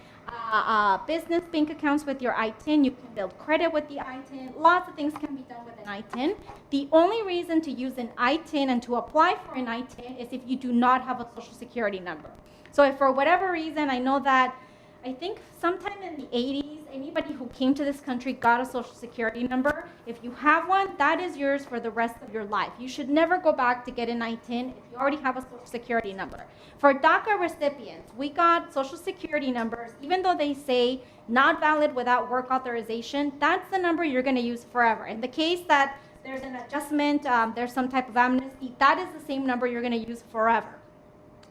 Speaker 1: business bank accounts with your ITIN. You can build credit with the ITIN. Lots of things can be done with an ITIN. The only reason to use an ITIN and to apply for an ITIN is if you do not have a social security number. So if for whatever reason, I know that I think sometime in the 80s, anybody who came to this country got a social security number. If you have one, that is yours for the rest of your life. You should never go back to get an ITIN if you already have a social security number. For DACA recipients, we got social security numbers, even though they say not valid without work authorization, that's the number you're gonna use forever. In the case that there's an adjustment, there's some type of amnesty, that is the same number you're gonna use forever.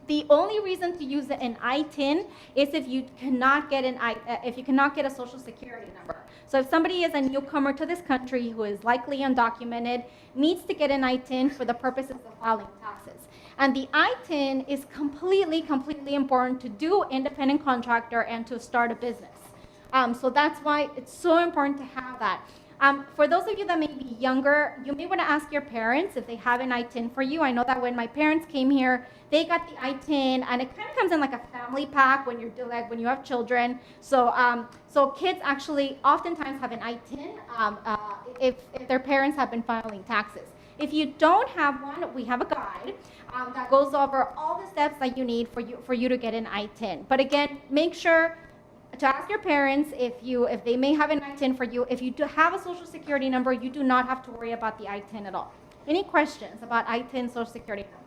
Speaker 1: The only reason to use an ITIN is if you cannot get a social security number. So if somebody is a newcomer to this country who is likely undocumented, needs to get an ITIN for the purposes of filing taxes. And the ITIN is completely important to do independent contractor and to start a business. So that's why it's so important to have that. For those of you that may be younger, you may want to ask your parents if they have an ITIN for you. I know that when my parents came here, they got the ITIN, and it kind of comes in like a family pack when you have children. So kids actually oftentimes have an ITIN if their parents have been filing taxes. If you don't have one, we have a guide that goes over all the steps that you need for you to get an ITIN. But again, make sure to ask your parents if they may have an ITIN for you. If you do have a social security number, you do not have to worry about the ITIN at all. Any questions about ITIN, social security number?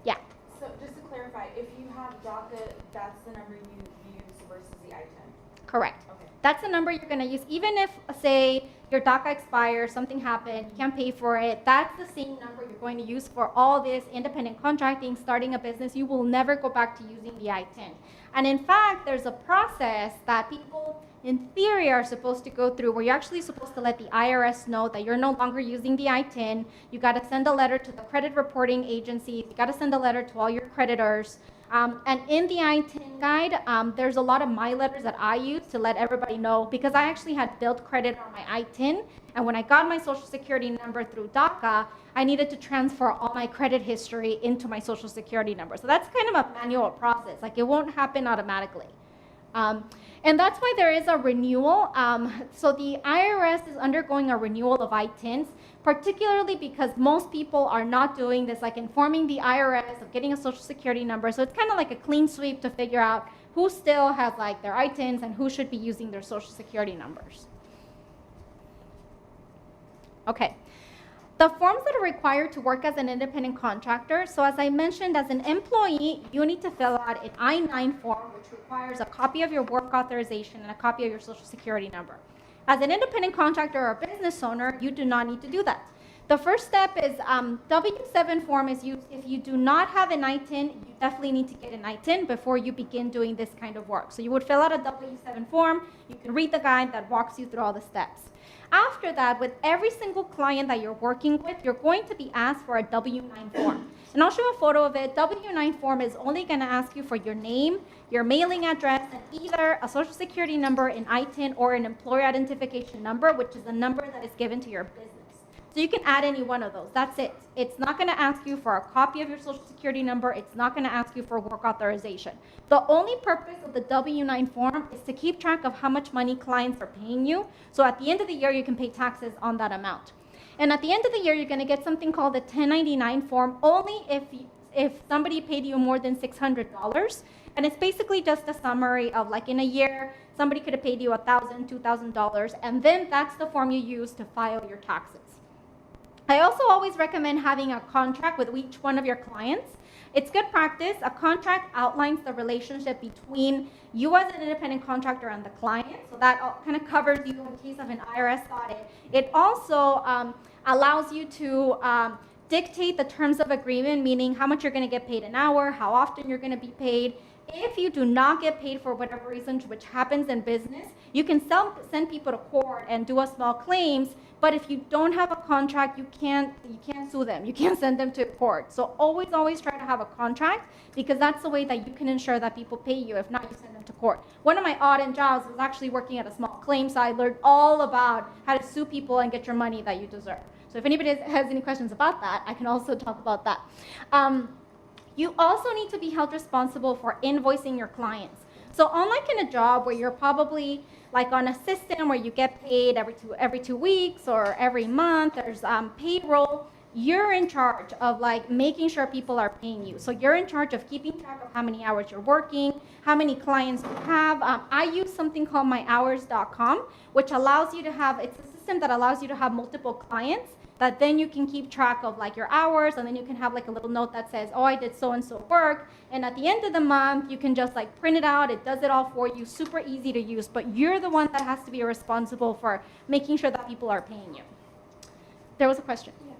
Speaker 1: Yeah.
Speaker 11: So just to clarify, if you have DACA, that's the number you use versus the ITIN?
Speaker 1: Correct.
Speaker 11: Okay.
Speaker 1: That's the number you're going to use. Even if, say, your DACA expires, something happened, you can't pay for it, that's the same number you're going to use for all this independent contracting, starting a business. You will never go back to using the ITIN. And in fact, there's a process that people, in theory, are supposed to go through where you're actually supposed to let the IRS know that you're no longer using the ITIN. You got to send a letter to the credit reporting agency. You got to send a letter to all your creditors. And in the ITIN guide, there's a lot of my letters that I use to let everybody know, because I actually had built credit on my ITIN. And when I got my social security number through DACA, I needed to transfer all my credit history into my social security number. So that's kind of a manual process. Like, it won't happen automatically. And that's why there is a renewal. So the IRS is undergoing a renewal of ITINs, particularly because most people are not doing this, like informing the IRS of getting a social security number. So it's kind of like a clean sweep to figure out who still has like their ITINs and who should be using their social security numbers. Okay. The forms that are required to work as an independent contractor. So as I mentioned, as an employee, you need to fill out an I-9 form, which requires a copy of your work authorization and a copy of your social security number. As an independent contractor or business owner, you do not need to do that. The first step is W-7 form is used. If you do not have an ITIN, you definitely need to get an ITIN before you begin doing this kind of work. So you would fill out a W-7 form. You can read the guide that walks you through all the steps. After that, with every single client that you're working with, you're going to be asked for a W-9 form. And I'll show you a photo of it. W-9 form is only going to ask you for your name, your mailing address, and either a social security number, an ITIN, or an employer identification number, which is a number that is given to your business. So you can add any one of those. That's it. It's not going to ask you for a copy of your social security number. It's not going to ask you for work authorization. The only purpose of the W-9 form is to keep track of how much money clients are paying you. So at the end of the year, you can pay taxes on that amount. And at the end of the year, you're going to get something called a 1099 form only if somebody paid you more than $600. And it's basically just a summary of, like, in a year, somebody could have paid you $1,000, $2,000, and then that's the form you use to file your taxes. I also always recommend having a contract with each one of your clients. It's good practice. A contract outlines the relationship between you as an independent contractor and the client, so that kind of covers you in case of an IRS audit. It also allows you to dictate the terms of agreement, meaning how much you're going to get paid an hour, how often you're going to be paid. If you do not get paid for whatever reason, which happens in business, you can send people to court and do a small claims. But if you don't have a contract, you can't sue them. You can't send them to court. So always try to have a contract, because that's the way that you can ensure that people pay you. If not, you send them to court. One of my odd end jobs was actually working at a small claim, so I learned all about how to sue people and get your money that you deserve. So if anybody has any questions about that, I can also talk about that. You also need to be held responsible for invoicing your clients. So unlike in a job where you're probably like on a system where you get paid every 2 weeks or every month, there's payroll, you're in charge of like making sure people are paying you. So you're in charge of keeping track of how many hours you're working, how many clients you have. I use something called myhours.com, which allows you to have, it's a system that allows you to have multiple clients that then you can keep track of like your hours, and then you can have like a little note that says, oh, I did so-and-so work. And at the end of the month, you can just like print it out. It does it all for you, super easy to use, but you're the one that has to be responsible for making sure that people are paying you. There was a question.
Speaker 8: Yeah.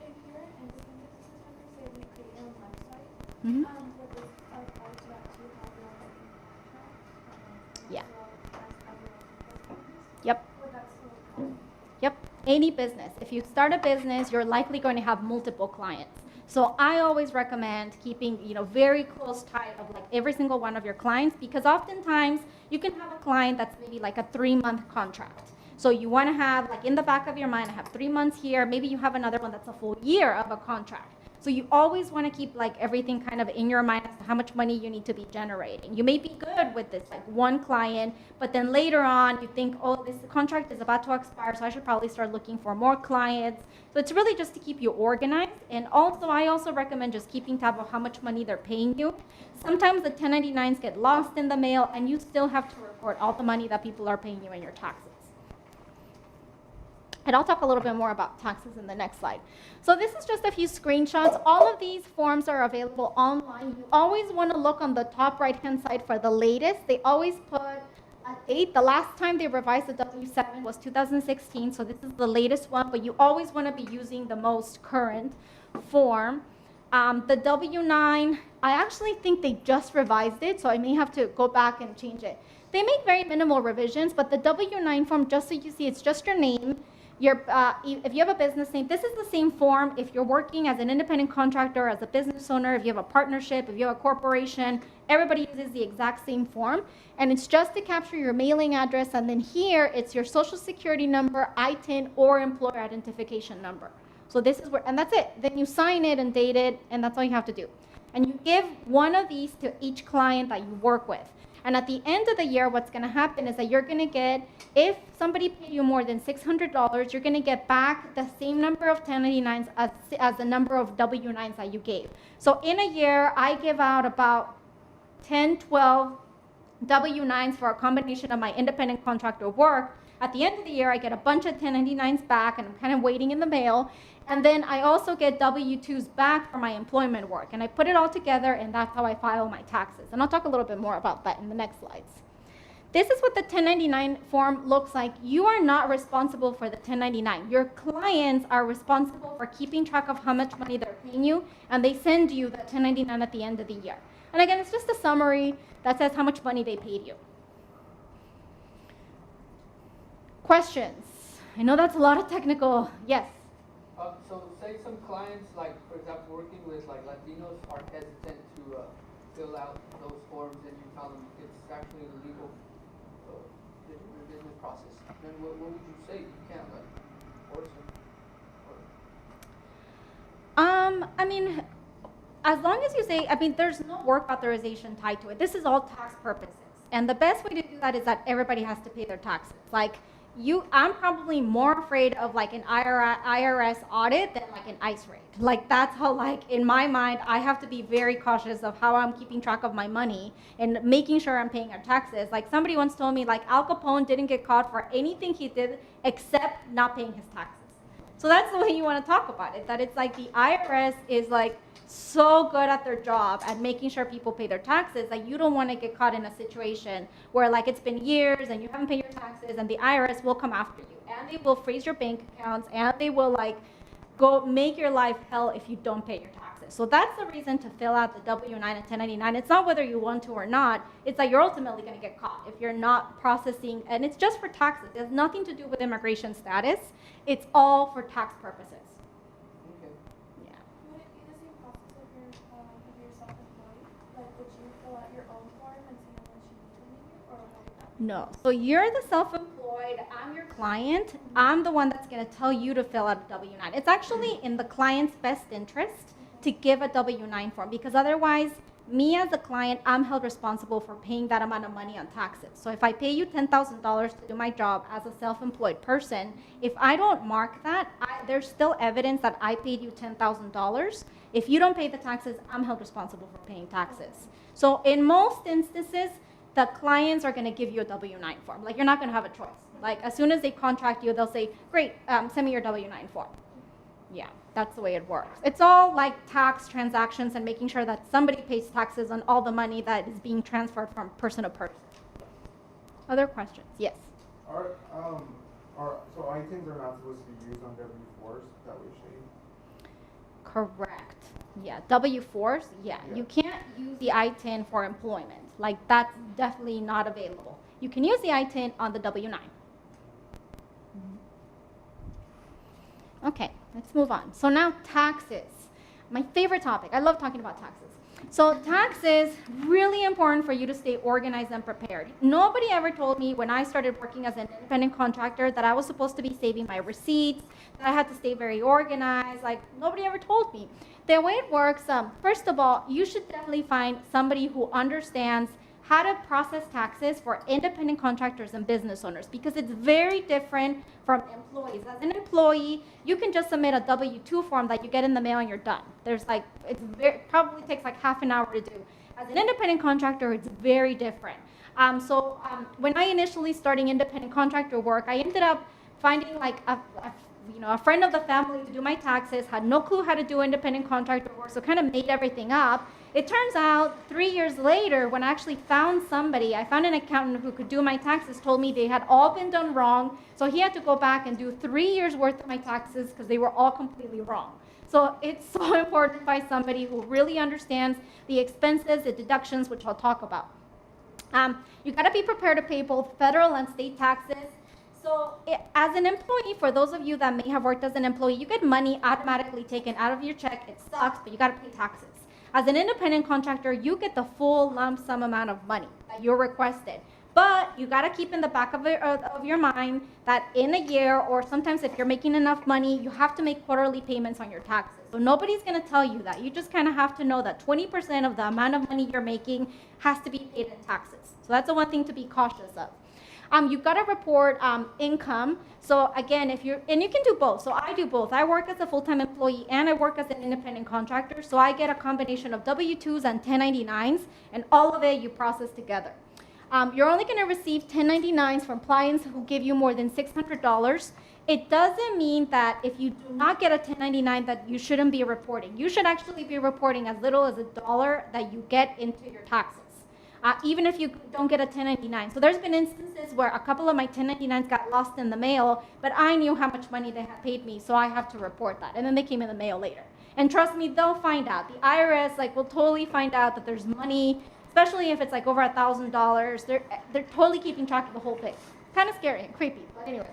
Speaker 8: If you're an independent business owner, say you create your own website,
Speaker 1: Mhm.
Speaker 8: would this apply to that too, have your own contract?
Speaker 1: Yeah.
Speaker 8: As well as your own business?
Speaker 1: Yep.
Speaker 8: Would that still apply?
Speaker 1: Yep, any business. If you start a business, you're likely going to have multiple clients. So I always recommend keeping, very close tie of like every single one of your clients, because oftentimes you can have a client that's maybe like a 3-month contract. So you want to have like in the back of your mind, I have 3 months here. Maybe you have another one that's a full year of a contract. So you always want to keep like everything kind of in your mind as to how much money you need to be generating. You may be good with this like one client, but then later on you think, oh, this contract is about to expire, so I should probably start looking for more clients. So it's really just to keep you organized. And also, I also recommend just keeping tab of how much money they're paying you. Sometimes the 1099s get lost in the mail, and you still have to report all the money that people are paying you in your taxes. And I'll talk a little bit more about taxes in the next slide. So this is just a few screenshots. All of these forms are available online. You always want to look on the top right-hand side for the latest. They always put a date. The last time they revised the W-7 was 2016, so this is the latest one, but you always want to be using the most current form. The W-9, I actually think they just revised it, so I may have to go back and change it. They make very minimal revisions, but the W-9 form, just so you see, it's just your name. If you have a business name, this is the same form if you're working as an independent contractor, as a business owner, if you have a partnership, if you have a corporation, everybody uses the exact same form. And it's just to capture your mailing address, and then here it's your social security number, ITIN, or employer identification number. So this is where, and that's it. Then you sign it and date it, and that's all you have to do. And you give one of these to each client that you work with. And at the end of the year, what's going to happen is that you're going to get, if somebody paid you more than $600, you're going to get back the same number of 1099s as the number of W-9s that you gave. So in a year, I give out about 10, 12 W-9s for a combination of my independent contractor work. At the end of the year, I get a bunch of 1099s back, and I'm kind of waiting in the mail. And then I also get W-2s back for my employment work. And I put it all together, and that's how I file my taxes. And I'll talk a little bit more about that in the next slides. This is what the 1099 form looks like. You are not responsible for the 1099. Your clients are responsible for keeping track of how much money they're paying you, and they send you the 1099 at the end of the year. And again, it's just a summary that says how much money they paid you. Questions? I know that's a lot of technical. Yes?
Speaker 10: So say some clients, like for example, working with like Latinos are hesitant to fill out those forms, and you tell them it's actually a legal business process. Then what would you say? You can't like force them.
Speaker 1: I mean, as long as you say, there's no work authorization tied to it. This is all tax purposes. And the best way to do that is that everybody has to pay their taxes. Like, I'm probably more afraid of like an IRS audit than like an ICE raid. Like that's how like in my mind, I have to be very cautious of how I'm keeping track of my money and making sure I'm paying our taxes. Like somebody once told me like Al Capone didn't get caught for anything he did except not paying his taxes. So that's the way you want to talk about it, that it's like the IRS is like so good at their job at making sure people pay their taxes that you don't want to get caught in a situation where like it's been years and you haven't paid your taxes, and the IRS will come after you, and they will freeze your bank accounts, and they will like go make your life hell if you don't pay your taxes. So that's the reason to fill out the W-9 and 1099. It's not whether you want to or not, it's that you're ultimately going to get caught if you're not processing, and it's just for taxes. It has nothing to do with immigration status. It's all for tax purposes.
Speaker 8: Would it be the same process if you're self-employed? Like, would you fill out your own form and say how much you need from you, or how would that be?
Speaker 1: No. So you're the self-employed, I'm your client. I'm the one that's going to tell you to fill out a W-9. It's actually in the client's best interest to give a W-9 form, because otherwise me as a client, I'm held responsible for paying that amount of money on taxes. So if I pay you $10,000 to do my job as a self-employed person, if I don't mark that, there's still evidence that I paid you $10,000. If you don't pay the taxes, I'm held responsible for paying taxes. So in most instances, the clients are going to give you a W-9 form. Like, you're not going to have a choice. Like, as soon as they contract you, they'll say, great, send me your W-9 form. Yeah, that's the way it works. It's all like tax transactions and making sure that somebody pays taxes on all the money that is being transferred from person to person. Other questions? Yes.
Speaker 12: So I-10s are not supposed to be used on W-4s, that we're saying?
Speaker 1: Correct. Yeah, W-4s, yeah. You can't use the I-10 for employment. Like, that's definitely not available. You can use the I-10 on the W-9. Okay, let's move on. So now taxes. My favorite topic. I love talking about taxes. So taxes, really important for you to stay organized and prepared. Nobody ever told me when I started working as an independent contractor that I was supposed to be saving my receipts, that I had to stay very organized. Like, nobody ever told me. The way it works, first of all, you should definitely find somebody who understands how to process taxes for independent contractors and business owners, because it's very different from employees. As an employee, you can just submit a W-2 form that you get in the mail and you're done. There's like, probably takes like half an hour to do. As an independent contractor, it's very different. When I initially started independent contractor work, I ended up finding like a friend of the family to do my taxes, had no clue how to do independent contractor work, so kind of made everything up. It turns out 3 years later, when I actually found somebody, I found an accountant who could do my taxes, told me they had all been done wrong, so he had to go back and do 3 years worth of my taxes because they were all completely wrong. So it's so important to find somebody who really understands the expenses, the deductions, which I'll talk about. You gotta be prepared to pay both federal and state taxes. So as an employee, for those of you that may have worked as an employee, you get money automatically taken out of your check. It sucks, but you got to pay taxes. As an independent contractor, you get the full lump sum amount of money that you're requested. But you got to keep in the back of your mind that in a year, or sometimes if you're making enough money, you have to make quarterly payments on your taxes. So nobody's going to tell you that. You just kind of have to know that 20% of the amount of money you're making has to be paid in taxes. So that's the one thing to be cautious of. You've got to report income. So again, you can do both. So I do both. I work as a full-time employee and I work as an independent contractor. So I get a combination of W-2s and 1099s, and all of it you process together. You're only going to receive 1099s from clients who give you more than $600. It doesn't mean that if you do not get a 1099 that you shouldn't be reporting. You should actually be reporting as little as $1 that you get into your taxes. Even if you don't get a 1099. So there's been instances where a couple of my 1099s got lost in the mail, but I knew how much money they had paid me, so I have to report that. And then they came in the mail later. And trust me, they'll find out. The IRS will totally find out that there's money, especially if it's like over $1,000. They're totally keeping track of the whole thing. Kind of scary and creepy, but anyway.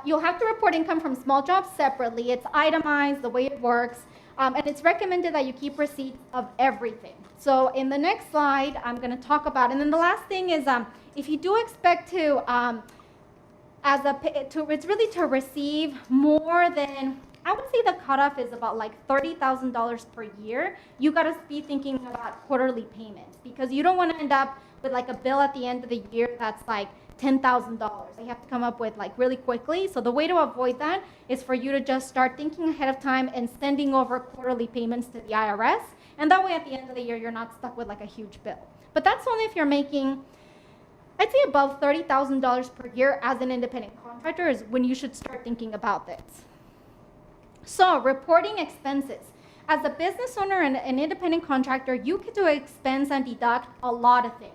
Speaker 1: You'll have to report income from small jobs separately. It's itemized the way it works. And it's recommended that you keep receipts of everything. So in the next slide, I'm going to talk about, and then the last thing is, if you do expect to, it's really to receive more than, I would say the cutoff is about like $30,000 per year. You got to be thinking about quarterly payments, because you don't want to end up with like a bill at the end of the year that's like $10,000. They have to come up with like really quickly. So the way to avoid that is for you to just start thinking ahead of time and sending over quarterly payments to the IRS. And that way at the end of the year, you're not stuck with like a huge bill. But that's only if you're making, I'd say above $30,000 per year as an independent contractor is when you should start thinking about this. So reporting expenses. As a business owner and an independent contractor, you can do expense and deduct a lot of things.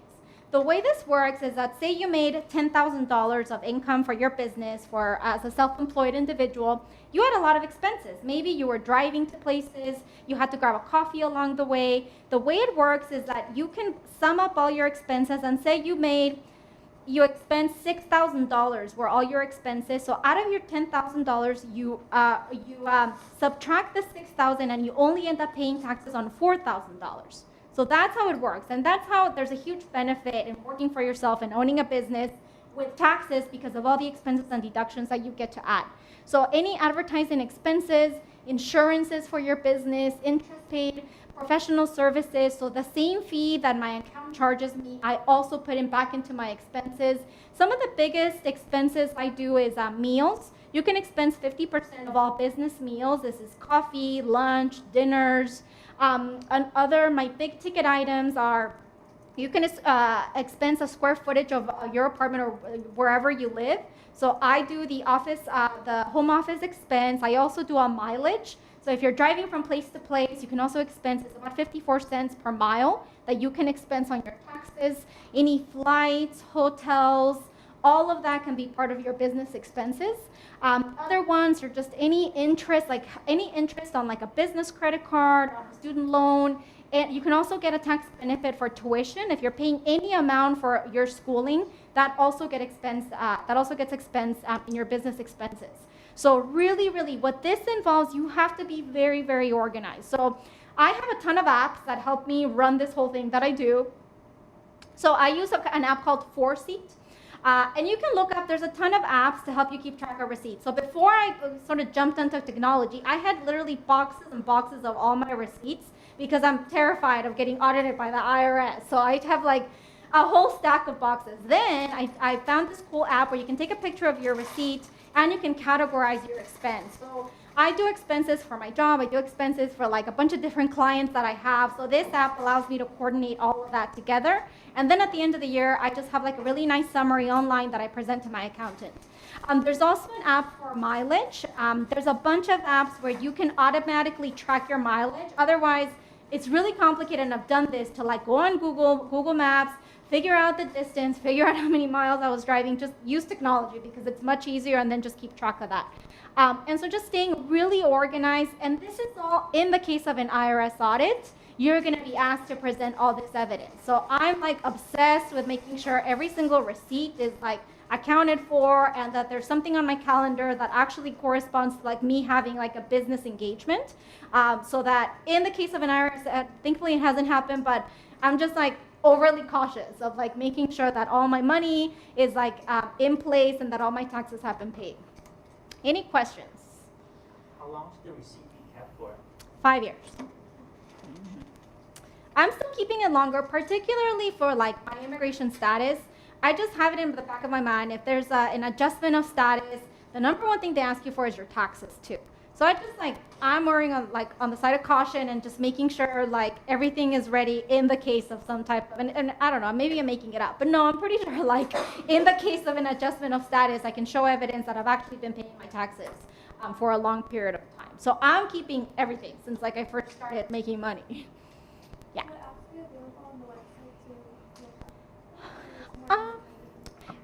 Speaker 1: The way this works is that, say you made $10,000 of income for your business as a self-employed individual, you had a lot of expenses. Maybe you were driving to places, you had to grab a coffee along the way. The way it works is that you can sum up all your expenses and say you expend $6,000 were all your expenses. So out of your $10,000, you subtract the $6,000 and you only end up paying taxes on $4,000. So that's how it works. And that's how there's a huge benefit in working for yourself and owning a business with taxes, because of all the expenses and deductions that you get to add. So any advertising expenses, insurances for your business, interest paid, professional services, so the same fee that my account charges me, I also put it back into my expenses. Some of the biggest expenses I do is meals. You can expense 50% of all business meals. This is coffee, lunch, dinners. And my big ticket items are, you can expense a square footage of your apartment or wherever you live. So I do the home office expense. I also do a mileage. So if you're driving from place to place, you can also expense, it's about 54 cents per mile that you can expense on your taxes. Any flights, hotels, all of that can be part of your business expenses. Other ones are just any interest, like any interest on like a business credit card, on a student loan. And you can also get a tax benefit for tuition. If you're paying any amount for your schooling, that also gets expensed in your business expenses. So really, really, what this involves, you have to be very, very organized. So I have a ton of apps that help me run this whole thing that I do. So I use an app called Foreseat. And you can look up, there's a ton of apps to help you keep track of receipts. So before I sort of jumped into technology, I had literally boxes and boxes of all my receipts because I'm terrified of getting audited by the IRS. So I have like a whole stack of boxes. Then I found this cool app where you can take a picture of your receipt and you can categorize your expense. So I do expenses for my job. I do expenses for like a bunch of different clients that I have. So this app allows me to coordinate all of that together. And then at the end of the year, I just have like a really nice summary online that I present to my accountant. There's also an app for mileage. There's a bunch of apps where you can automatically track your mileage. Otherwise, it's really complicated, and I've done this to like go on Google Maps, figure out the distance, figure out how many miles I was driving. Just use technology because it's much easier, and then just keep track of that. And so just staying really organized, and this is all in the case of an IRS audit, you're gonna be asked to present all this evidence. So I'm like obsessed with making sure every single receipt is like accounted for, and that there's something on my calendar that actually corresponds to like me having like a business engagement. So that in the case of an IRS, thankfully it hasn't happened, but I'm just like overly cautious of like making sure that all my money is like in place and that all my taxes have been paid. Any questions?
Speaker 13: How long should the receipt be kept for? 5 years.
Speaker 1: I'm still keeping it longer, particularly for like my immigration status. I just have it in the back of my mind. If there's an adjustment of status, the number one thing they ask you for is your taxes too. So I just like, I'm worrying on the side of caution and just making sure like everything is ready in the case of some type of, and I don't know, maybe I'm making it up, but no, I'm pretty sure like in the case of an adjustment of status, I can show evidence that I've actually been paying my taxes for a long period of time. So I'm keeping everything since like I first started making money. Yeah.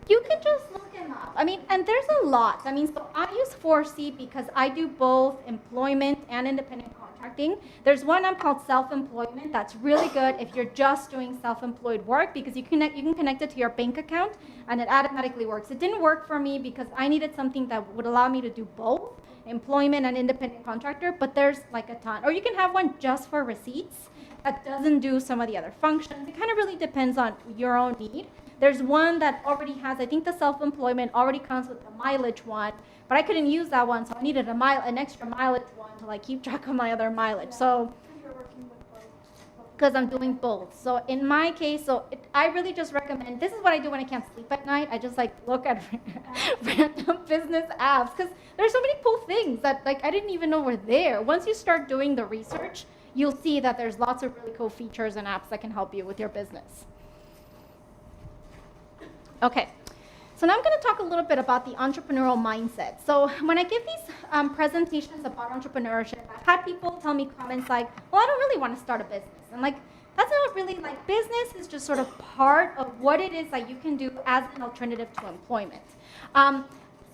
Speaker 1: You can just look them up. I mean, and there's a lot. I mean, so I use Foreseat because I do both employment and independent contracting. There's one app called Self-Employment that's really good if you're just doing self-employed work because you can connect it to your bank account and it automatically works. It didn't work for me because I needed something that would allow me to do both employment and independent contractor, but there's like a ton. Or you can have one just for receipts that doesn't do some of the other functions. It kind of really depends on your own need. There's one that already has, I think the self-employment already comes with the mileage one, but I couldn't use that one, so I needed an extra mileage one to like keep track of my other mileage. So, because I'm doing both. So in my case, I really just recommend, this is what I do when I can't sleep at night. I just like look at random business apps because there's so many cool things that like I didn't even know were there. Once you start doing the research, you'll see that there's lots of really cool features and apps that can help you with your business. Okay, so now I'm going to talk a little bit about the entrepreneurial mindset. So when I give these presentations about entrepreneurship, I've had people tell me comments like, well, I don't really want to start a business. And like, that's not really, like, business is just sort of part of what it is that you can do as an alternative to employment.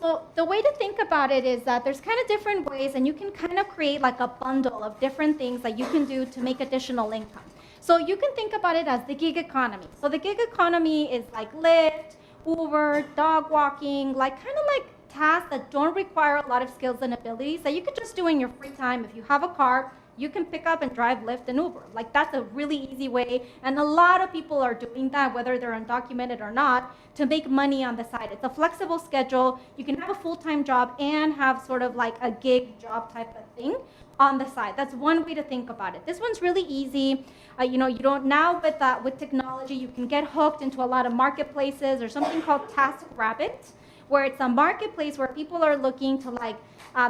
Speaker 1: So the way to think about it is that there's kind of different ways, and you can kind of create like a bundle of different things that you can do to make additional income. So you can think about it as the gig economy. So the gig economy is like Lyft, Uber, dog walking, like kind of like tasks that don't require a lot of skills and abilities that you could just do in your free time. If you have a car, you can pick up and drive Lyft and Uber. Like, that's a really easy way, and a lot of people are doing that, whether they're undocumented or not, to make money on the side. It's a flexible schedule. You can have a full-time job and have sort of like a gig job type of thing on the side. That's one way to think about it. This one's really easy. You know, you don't now with technology, you can get hooked into a lot of marketplaces or something called TaskRabbit, where it's a marketplace where people are looking to like,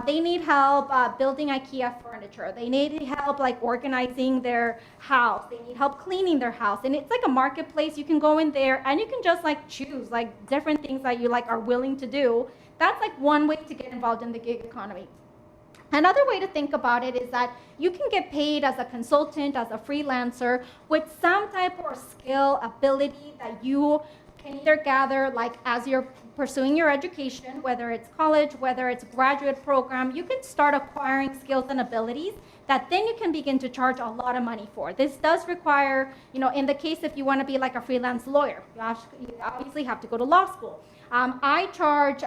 Speaker 1: they need help building IKEA furniture. They need help like organizing their house. They need help cleaning their house. And it's like a marketplace. You can go in there and you can just like choose like different things that you like are willing to do. That's like one way to get involved in the gig economy. Another way to think about it is that you can get paid as a consultant, as a freelancer, with some type of skill, ability that you can either gather like as you're pursuing your education, whether it's college, whether it's graduate program. You can start acquiring skills and abilities that then you can begin to charge a lot of money for. This does require, you know, in the case if you want to be like a freelance lawyer, you obviously have to go to law school. I charge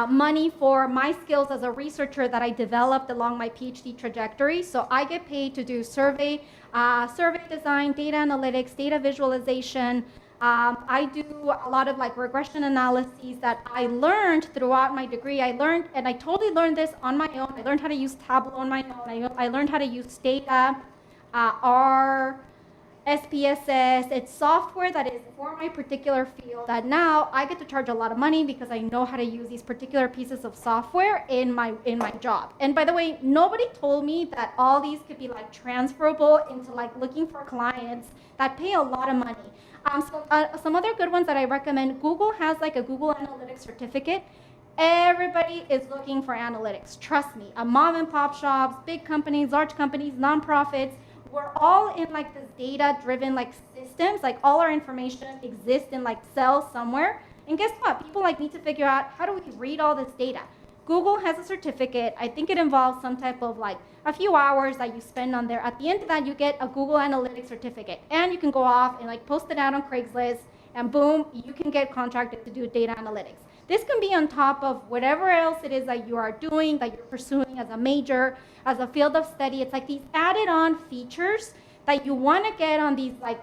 Speaker 1: money for my skills as a researcher that I developed along my PhD trajectory. So I get paid to do survey design, data analytics, data visualization. I do a lot of like regression analyses that I learned throughout my degree. I totally learned this on my own. I learned how to use Tableau on my own. I learned how to use Stata, R, SPSS. It's software that is for my particular field that now I get to charge a lot of money because I know how to use these particular pieces of software in my job. And by the way, nobody told me that all these could be like transferable into like looking for clients that pay a lot of money. Some other good ones that I recommend, Google has like a Google Analytics certificate. Everybody is looking for analytics. Trust me, mom and pop shops, big companies, large companies, nonprofits, we're all in like this data-driven like systems. Like all our information exists in like cells somewhere. And guess what? People like need to figure out how do we read all this data. Google has a certificate. I think it involves some type of like a few hours that you spend on there. At the end of that, you get a Google Analytics certificate, and you can go off and like post it out on Craigslist, and boom, you can get contracted to do data analytics. This can be on top of whatever else it is that you are doing, that you're pursuing as a major, as a field of study. It's like these added on features that you want to get on these like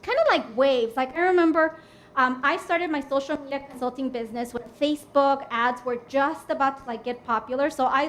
Speaker 1: kind of like waves. Like I remember I started my social media consulting business when Facebook ads were just about to like get popular. So I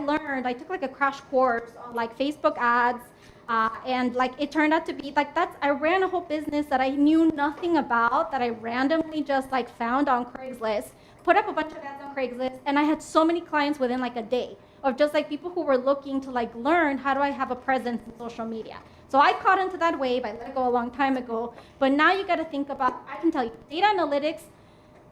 Speaker 1: took like a crash course on like Facebook ads, and like it turned out to be like I ran a whole business that I knew nothing about, that I randomly just like found on Craigslist, put up a bunch of ads on Craigslist, and I had so many clients within like a day of just like people who were looking to like learn how do I have a presence in social media. So I caught into that wave. I let it go a long time ago. But now you got to think about, I can tell you, data analytics,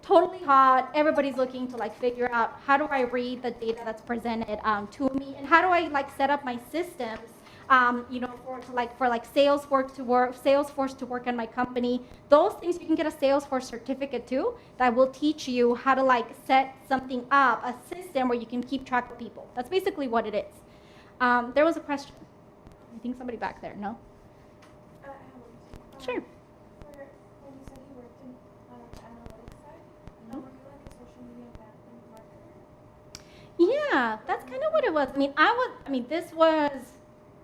Speaker 1: totally hot. Everybody's looking to like figure out how do I read the data that's presented to me, and how do I like set up my systems, for Salesforce to work in my company. Those things you can get a Salesforce certificate too that will teach you how to like set something up, a system where you can keep track of people. That's basically what it is. There was a question. I think somebody back there. No? Sure.
Speaker 8: When you said you worked on the analytics side, were you like a social media marketer?
Speaker 1: Yeah, that's kind of what it was. This was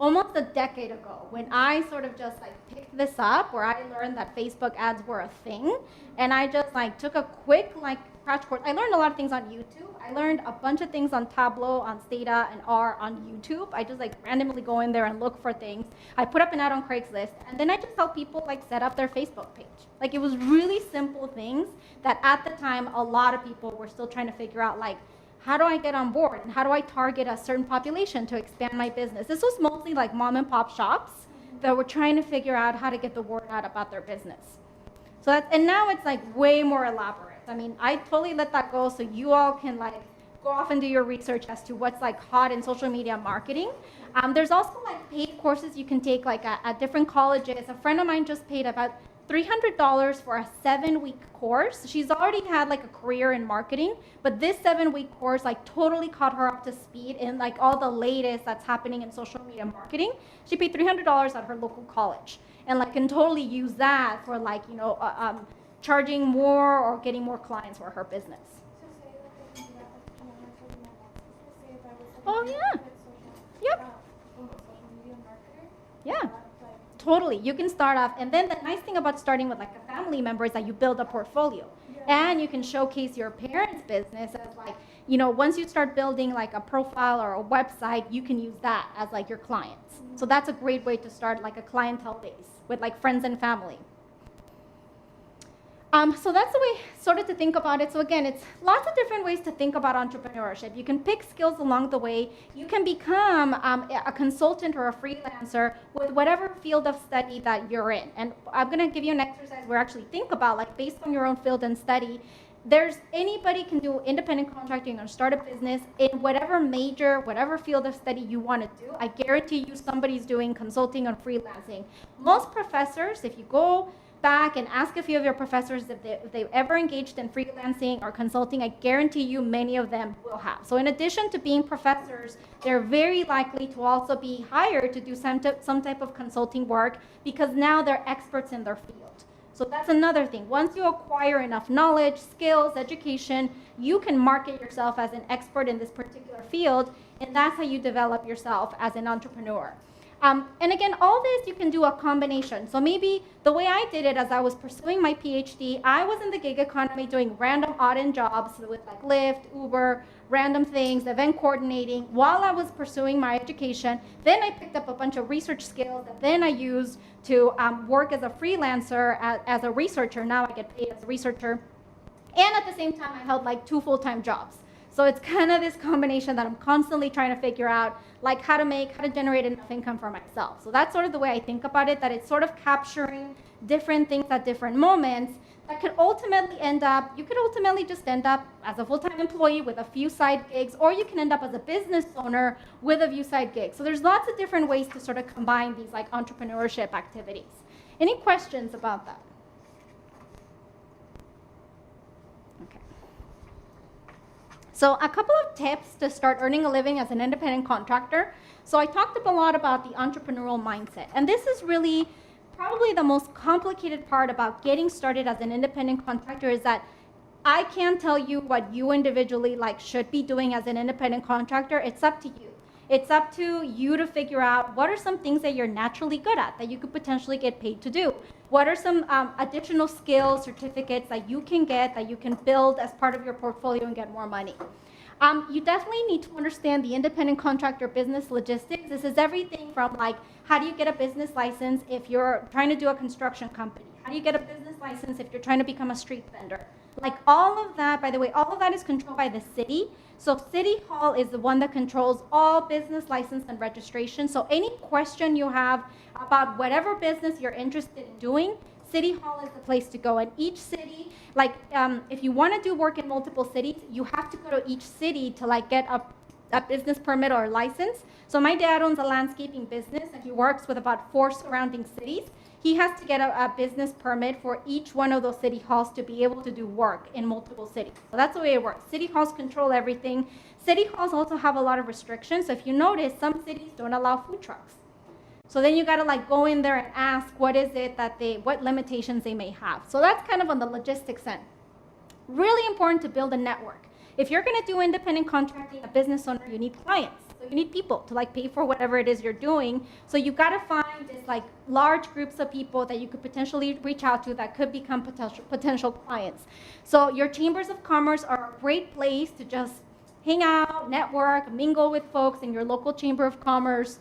Speaker 1: almost a decade ago when I sort of just like picked this up, where I learned that Facebook ads were a thing, and I just like took a quick like crash course. I learned a lot of things on YouTube. I learned a bunch of things on Tableau, on Stata, and R on YouTube. I just like randomly go in there and look for things. I put up an ad on Craigslist, and then I just help people like set up their Facebook page. Like it was really simple things that at the time a lot of people were still trying to figure out, like, how do I get on board, and how do I target a certain population to expand my business? This was mostly like mom and pop shops that were trying to figure out how to get the word out about their business. And now it's like way more elaborate. I mean, I totally let that go so you all can like go off and do your research as to what's like hot in social media marketing. There's also like paid courses you can take like at different colleges. A friend of mine just paid about $300 for a 7-week course. She's already had like a career in marketing, but this 7-week course like totally caught her up to speed in like all the latest that's happening in social media marketing. She paid $300 at her local college, and like can totally use that for like, charging more or getting more clients for her business.
Speaker 8: So say like they can do that like
Speaker 1: Totally. You can start off, and then the nice thing about starting with like a family member is that you build a portfolio, and you can showcase your parents' business as like, you know, once you start building like a profile or a website, you can use that as like your clients. So that's a great way to start like a clientele base with like friends and family. So that's the way sort of to think about it. So again, it's lots of different ways to think about entrepreneurship. You can pick skills along the way. You can become a consultant or a freelancer with whatever field of study that you're in. And I'm going to give you an exercise where actually think about, like, based on your own field and study, anybody can do independent contracting or start a business in whatever major, whatever field of study you want to do. I guarantee you somebody's doing consulting or freelancing. Most professors, if you go back and ask a few of your professors if they've ever engaged in freelancing or consulting, I guarantee you many of them will have. So in addition to being professors, they're very likely to also be hired to do some type of consulting work because now they're experts in their field. So that's another thing. Once you acquire enough knowledge, skills, education, you can market yourself as an expert in this particular field, and that's how you develop yourself as an entrepreneur. And again, all this you can do a combination. So maybe the way I did it as I was pursuing my PhD, I was in the gig economy doing random odd-end jobs with like Lyft, Uber, random things, event coordinating while I was pursuing my education. Then I picked up a bunch of research skills that then I used to work as a freelancer, as a researcher. Now I get paid as a researcher. And at the same time, I held like 2 full-time jobs. So it's kind of this combination that I'm constantly trying to figure out, like how to generate enough income for myself. So that's sort of the way I think about it, that it's sort of capturing different things at different moments that could ultimately you could ultimately just end up as a full-time employee with a few side gigs, or you can end up as a business owner with a few side gigs. So there's lots of different ways to sort of combine these like entrepreneurship activities. Any questions about that? So a couple of tips to start earning a living as an independent contractor. So I talked a lot about the entrepreneurial mindset. And this is really probably the most complicated part about getting started as an independent contractor, is that I can't tell you what you individually should be doing as an independent contractor. It's up to you. It's up to you to figure out what are some things that you're naturally good at that you could potentially get paid to do. What are some additional skills, certificates that you can get, that you can build as part of your portfolio and get more money. You definitely need to understand the independent contractor business logistics. This is everything from how do you get a business license if you're trying to do a construction company? How do you get a business license if you're trying to become a street vendor? All of that, by the way, all of that is controlled by the city. So City Hall is the one that controls all business license and registration. So any question you have about whatever business you're interested in doing, City Hall is the place to go. And each city, if you want to do work in multiple cities, you have to go to each city to get a business permit or license. So my dad owns a landscaping business, and he works with about 4 surrounding cities. He has to get a business permit for each one of those city halls to be able to do work in multiple cities. So that's the way it works. City halls control everything. City halls also have a lot of restrictions. So if you notice, some cities don't allow food trucks. So then you got to go in there and ask what limitations they may have. So that's kind of on the logistics end. Really important to build a network. If you're going to do independent contracting, a business owner, you need clients. So you need people to pay for whatever it is you're doing. So you've got to find this large groups of people that you could potentially reach out to that could become potential clients. So your chambers of commerce are a great place to just hang out, network, mingle with folks in your local chamber of commerce.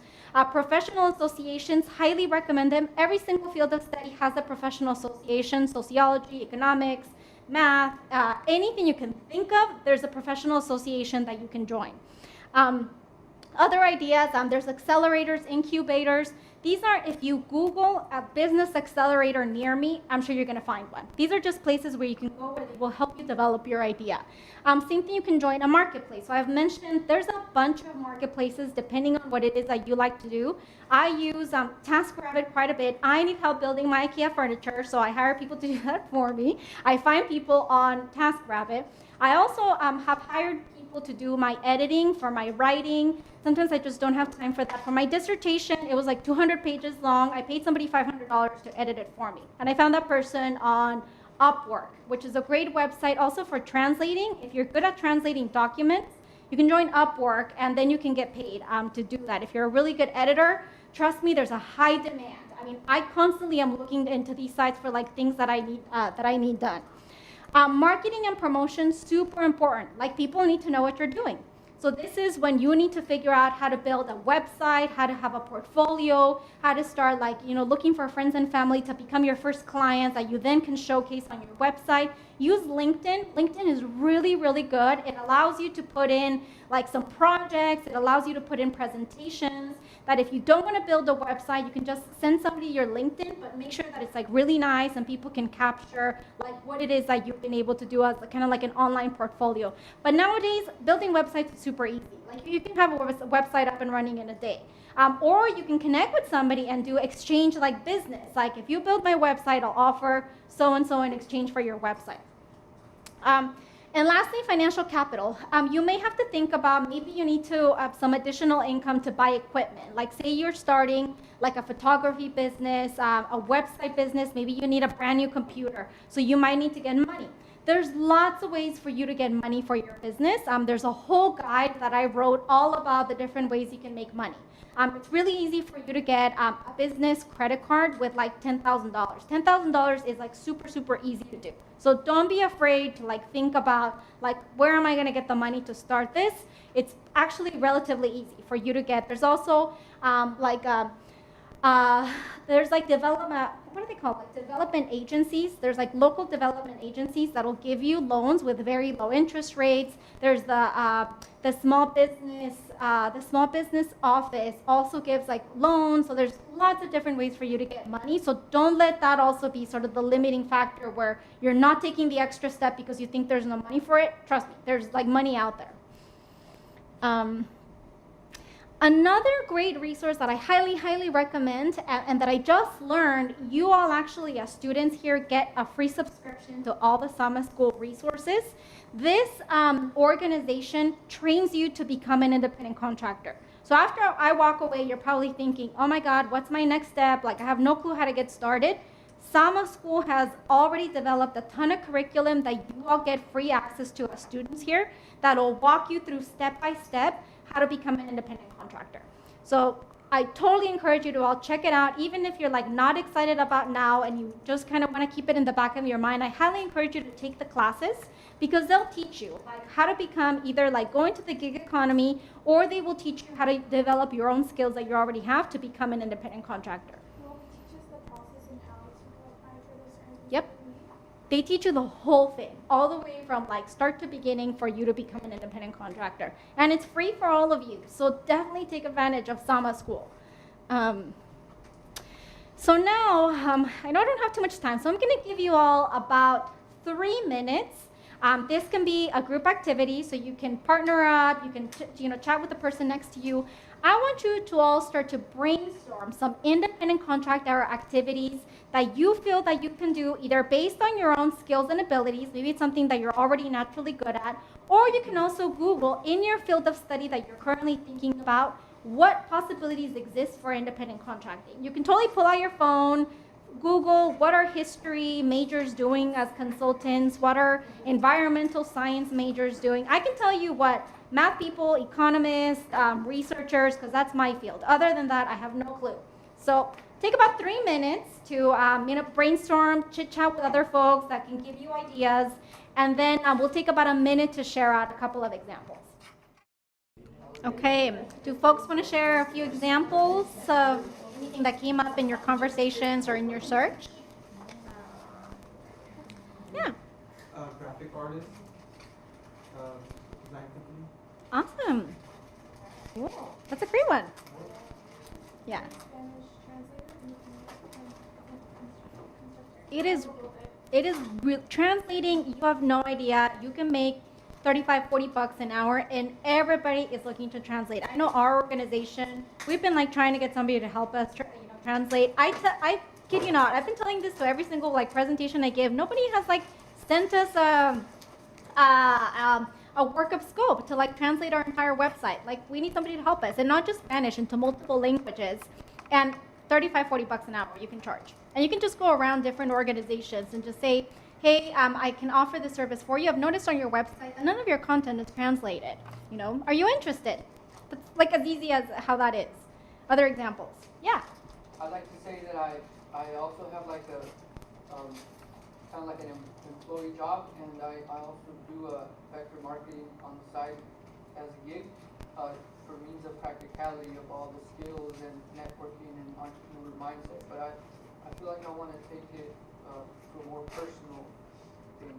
Speaker 1: Professional associations, highly recommend them. Every single field of study has a professional association: sociology, economics, math, anything you can think of, there's a professional association that you can join. Other ideas, there's accelerators, incubators. These are, if you Google a business accelerator near me, I'm sure you're going to find one. These are just places where you can go where they will help you develop your idea. Same thing, you can join a marketplace. So I've mentioned there's a bunch of marketplaces depending on what it is that you like to do. I use TaskRabbit quite a bit. I need help building my IKEA furniture, so I hire people to do that for me. I find people on TaskRabbit. I also have hired people to do my editing for my writing. Sometimes I just don't have time for that. For my dissertation, it was 200 pages long. I paid somebody $500 to edit it for me. And I found that person on Upwork, which is a great website also for translating. If you're good at translating documents, you can join Upwork, and then you can get paid to do that. If you're a really good editor, trust me, there's a high demand. I mean, I constantly am looking into these sites for like things that I need done. Marketing and promotion, super important. Like, people need to know what you're doing. So this is when you need to figure out how to build a website, how to have a portfolio, how to start looking for friends and family to become your first clients that you then can showcase on your website. Use LinkedIn. LinkedIn is really, really good. It allows you to put in like some projects. It allows you to put in presentations that if you don't want to build a website, you can just send somebody your LinkedIn, but make sure that it's like really nice and people can capture like what it is that you've been able to do as kind of like an online portfolio. But nowadays, building websites is super easy. Like, you can have a website up and running in a day. Or you can connect with somebody and do exchange like business. Like, if you build my website, I'll offer so-and-so in exchange for your website. And lastly, financial capital. You may have to think about maybe you need to have some additional income to buy equipment. Like, say you're starting like a photography business, a website business, maybe you need a brand new computer. So you might need to get money. There's lots of ways for you to get money for your business. There's a whole guide that I wrote all about the different ways you can make money. It's really easy for you to get a business credit card with like $10,000. $10,000 is like super, super easy to do. So don't be afraid to like think about like, where am I going to get the money to start this? It's actually relatively easy for you to get. There's also there's like development, what are they called? Like development agencies. There's like local development agencies that'll give you loans with very low interest rates. There's the small business office also gives like loans. So there's lots of different ways for you to get money. So don't let that also be sort of the limiting factor where you're not taking the extra step because you think there's no money for it. Trust me, there's like money out there. Another great resource that I highly, highly recommend and that I just learned, you all actually as students here get a free subscription to all the Sama School resources. This organization trains you to become an independent contractor. So after I walk away, you're probably thinking, oh my God, what's my next step? Like, I have no clue how to get started. Sama School has already developed a ton of curriculum that you all get free access to as students here that will walk you through step by step how to become an independent contractor. So I totally encourage you to all check it out. Even if you're like not excited about now and you just kind of want to keep it in the back of your mind, I highly encourage you to take the classes because they'll teach you like how to become either like go into the gig economy, or they will teach you how to develop your own skills that you already have to become an independent contractor.
Speaker 8: Will it teach us the process and how to apply for this kind of
Speaker 1: Yep. They teach you the whole thing, all the way from like start to beginning for you to become an independent contractor. And it's free for all of you. So definitely take advantage of Sama School. So now, I know I don't have too much time, so I'm going to give you all about 3 minutes. This can be a group activity, so you can partner up, you can chat with the person next to you. I want you to all start to brainstorm some independent contractor activities that you feel that you can do either based on your own skills and abilities, maybe it's something that you're already naturally good at, or you can also Google in your field of study that you're currently thinking about what possibilities exist for independent contracting. You can totally pull out your phone, Google what are history majors doing as consultants, what are environmental science majors doing. I can tell you what math people, economists, researchers, because that's my field. Other than that, I have no clue. So take about 3 minutes to brainstorm, chit-chat with other folks that can give you ideas, and then we'll take about a minute to share out a couple of examples. Okay, do folks want to share a few examples of anything that came up in your conversations or in your search? Yeah.
Speaker 12: Graphic artist, design company.
Speaker 1: Awesome. Cool. That's a great one. Yeah. It is translating. You have no idea. You can make $35-40 an hour, and everybody is looking to translate. I know our organization, we've been like trying to get somebody to help us translate. I kid you not, I've been telling this to every single like presentation I give. Nobody has like sent us a work of scope to like translate our entire website. Like, we need somebody to help us, and not just Spanish, into multiple languages. And $35-40 an hour you can charge. And you can just go around different organizations and just say, hey, I can offer this service for you. I've noticed on your website that none of your content is translated. Are you interested? It's like as easy as how that is. Other examples? Yeah.
Speaker 10: I'd like to say that I also have like a kind of like an employee job, and I also do vector marketing on the side as a gig for means of practicality of all the skills and networking and entrepreneur mindset. But I feel like I want to take it to a more personal thing.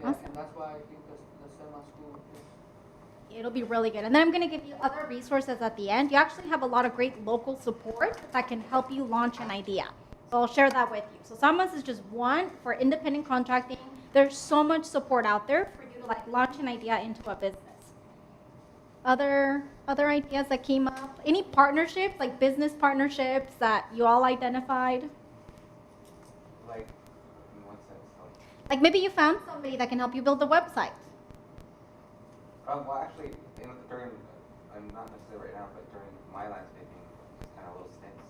Speaker 10: Yeah,
Speaker 1: Awesome.
Speaker 10: and that's why I think the SEMA school is.
Speaker 1: It'll be really good. And then I'm going to give you other resources at the end. You actually have a lot of great local support that can help you launch an idea. So I'll share that with you. So Samas is just one for independent contracting. There's so much support out there for you to like launch an idea into a business. Other ideas that came up? Any partnerships, like business partnerships that you all identified?
Speaker 9: Like, in what sense?
Speaker 1: Like maybe you found somebody that can help you build a website.
Speaker 9: Well, actually, during, I'm not necessarily right now, but during my landscaping, just kind of little stints,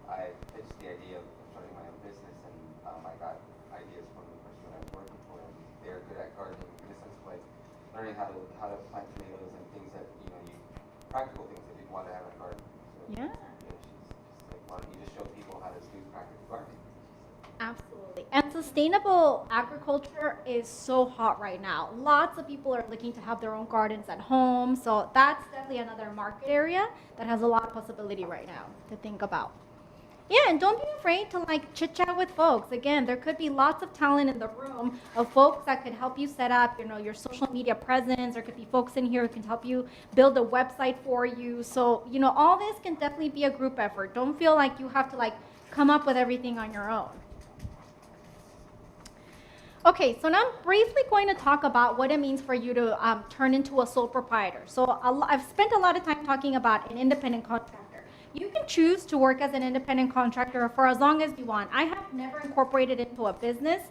Speaker 9: I pitched the idea of starting my own business, and I got ideas from the person that I was working for, and they're good at gardening in the sense of like learning how to plant tomatoes and things that practical things that you'd want to have in a garden. So,
Speaker 1: Yeah.
Speaker 9: she's just like, why don't you just show people how to do practical gardening?
Speaker 1: Absolutely. And sustainable agriculture is so hot right now. Lots of people are looking to have their own gardens at home. So that's definitely another market area that has a lot of possibility right now to think about. Yeah, and don't be afraid to like chit chat with folks. Again, there could be lots of talent in the room of folks that could help you set up, your social media presence. There could be folks in here who can help you build a website for you. So, all this can definitely be a group effort. Don't feel like you have to like come up with everything on your own. Okay, so now I'm briefly going to talk about what it means for you to turn into a sole proprietor. So I've spent a lot of time talking about an independent contractor. You can choose to work as an independent contractor for as long as you want. I have never incorporated into a business.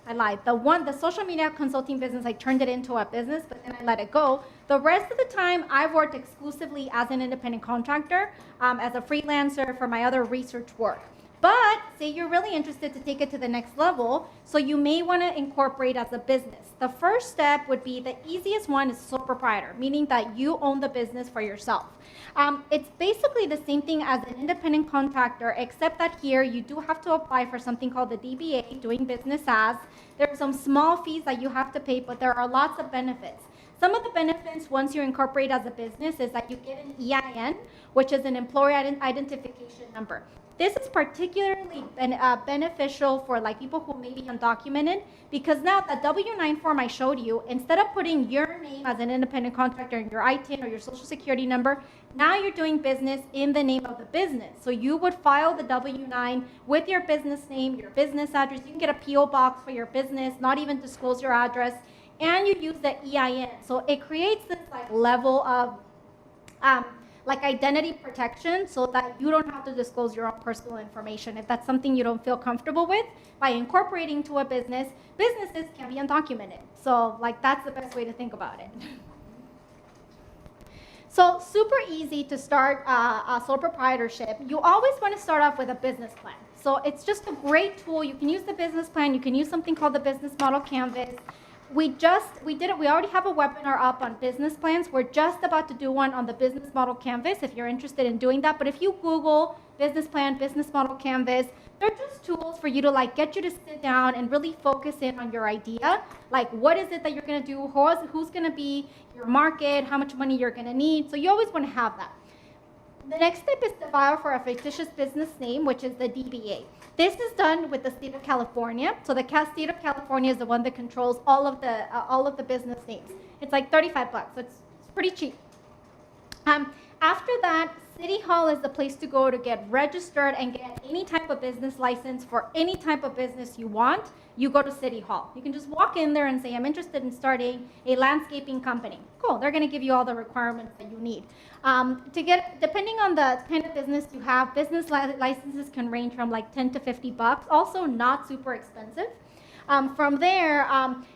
Speaker 1: I lied. The social media consulting business, I turned it into a business, but then I let it go. The rest of the time, I've worked exclusively as an independent contractor, as a freelancer for my other research work. But say you're really interested to take it to the next level, so you may want to incorporate as a business. The first step would be the easiest one is sole proprietor, meaning that you own the business for yourself. It's basically the same thing as an independent contractor, except that here you do have to apply for something called the DBA, doing business as. There are some small fees that you have to pay, but there are lots of benefits. Some of the benefits once you incorporate as a business is that you get an EIN, which is an employer identification number. This is particularly beneficial for like people who may be undocumented, because now the W-9 form I showed you, instead of putting your name as an independent contractor and your ITIN or your social security number, now you're doing business in the name of the business. So you would file the W-9 with your business name, your business address. You can get a PO box for your business, not even disclose your address, and you use the EIN. So it creates this like level of like identity protection, so that you don't have to disclose your own personal information. If that's something you don't feel comfortable with, by incorporating to a business, businesses can be undocumented. So like that's the best way to think about it. So super easy to start a sole proprietorship. You always want to start off with a business plan. So it's just a great tool. You can use the business plan. You can use something called the business model canvas. We did it. We already have a webinar up on business plans. We're just about to do one on the business model canvas if you're interested in doing that. But if you Google business plan, business model canvas, they're just tools for you to like get you to sit down and really focus in on your idea. Like what is it that you're going to do? Who's going to be your market? How much money you're going to need? So you always want to have that. The next step is to file for a fictitious business name, which is the DBA. This is done with the state of California. So the state of California is the one that controls all of the business names. It's like $35, so it's pretty cheap. After that, City Hall is the place to go to get registered and get any type of business license for any type of business you want. You go to City Hall. You can just walk in there and say, I'm interested in starting a landscaping company. Cool, they're gonna give you all the requirements that you need. Depending on the kind of business you have, business licenses can range from like 10 to $50, also not super expensive. From there,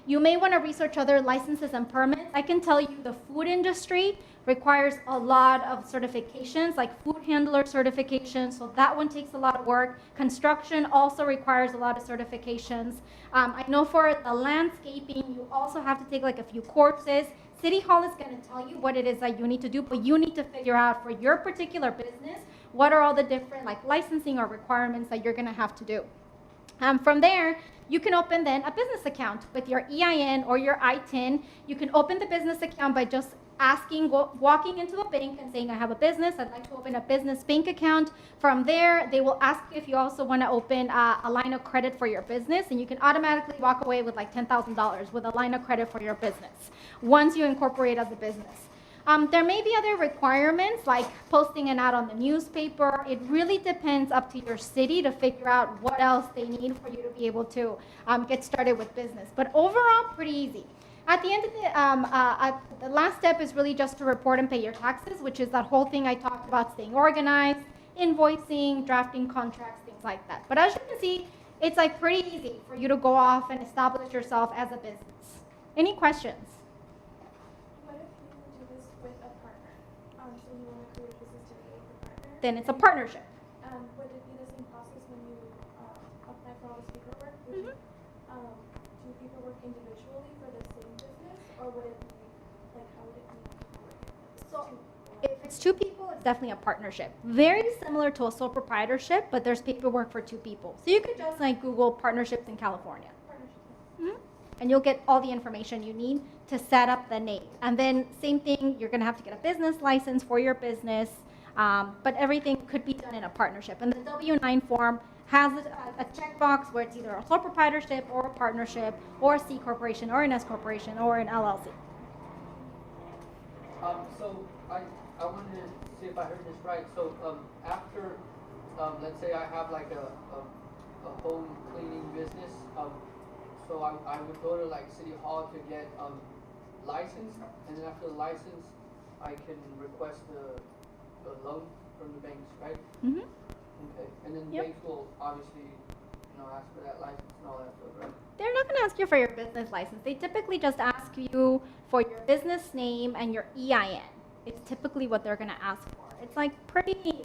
Speaker 1: you may want to research other licenses and permits. I can tell you the food industry requires a lot of certifications, like food handler certifications, so that one takes a lot of work. Construction also requires a lot of certifications. I know for the landscaping, you also have to take like a few courses. City Hall is going to tell you what it is that you need to do, but you need to figure out for your particular business what are all the different like licensing or requirements that you're going to have to do. From there, you can open then a business account with your EIN or your ITIN. You can open the business account by just walking into a bank and saying, I have a business, I'd like to open a business bank account. From there, they will ask if you also want to open a line of credit for your business, and you can automatically walk away with like $10,000 with a line of credit for your business once you incorporate as a business. There may be other requirements like posting an ad on the newspaper. It really depends up to your city to figure out what else they need for you to be able to get started with business. But overall, pretty easy. At the end of the last step is really just to report and pay your taxes, which is that whole thing I talked about, staying organized, invoicing, drafting contracts, things like that. But as you can see, it's like pretty easy for you to go off and establish yourself as a business. Any questions?
Speaker 8: What if you do this with a partner? So you want to create a business together with a partner?
Speaker 1: Then it's a partnership.
Speaker 8: Would it be the same process when you apply for all this paperwork? Would you do paperwork individually for the same business, or would it be like how would it be?
Speaker 1: So if it's two people, it's definitely a partnership. Very similar to a sole proprietorship, but there's paperwork for two people. So you could just like Google partnerships in California. And you'll get all the information you need to set up the name. And then same thing, you're gonna have to get a business license for your business, but everything could be done in a partnership. And the W-9 form has a checkbox where it's either a sole proprietorship or a partnership or a C corporation or an S corporation or an LLC.
Speaker 10: So I wanted to see if I heard this right. So after, let's say I have like a home cleaning business, so I would go to like City Hall to get licensed, and then after the license, I can request the loan from the banks, right?
Speaker 1: Mm-hmm.
Speaker 10: Okay, and then the banks will obviously, ask for that license and all that stuff, right?
Speaker 1: They're not going to ask you for your business license. They typically just ask you for your business name and your EIN. It's typically what they're going to ask for. It's like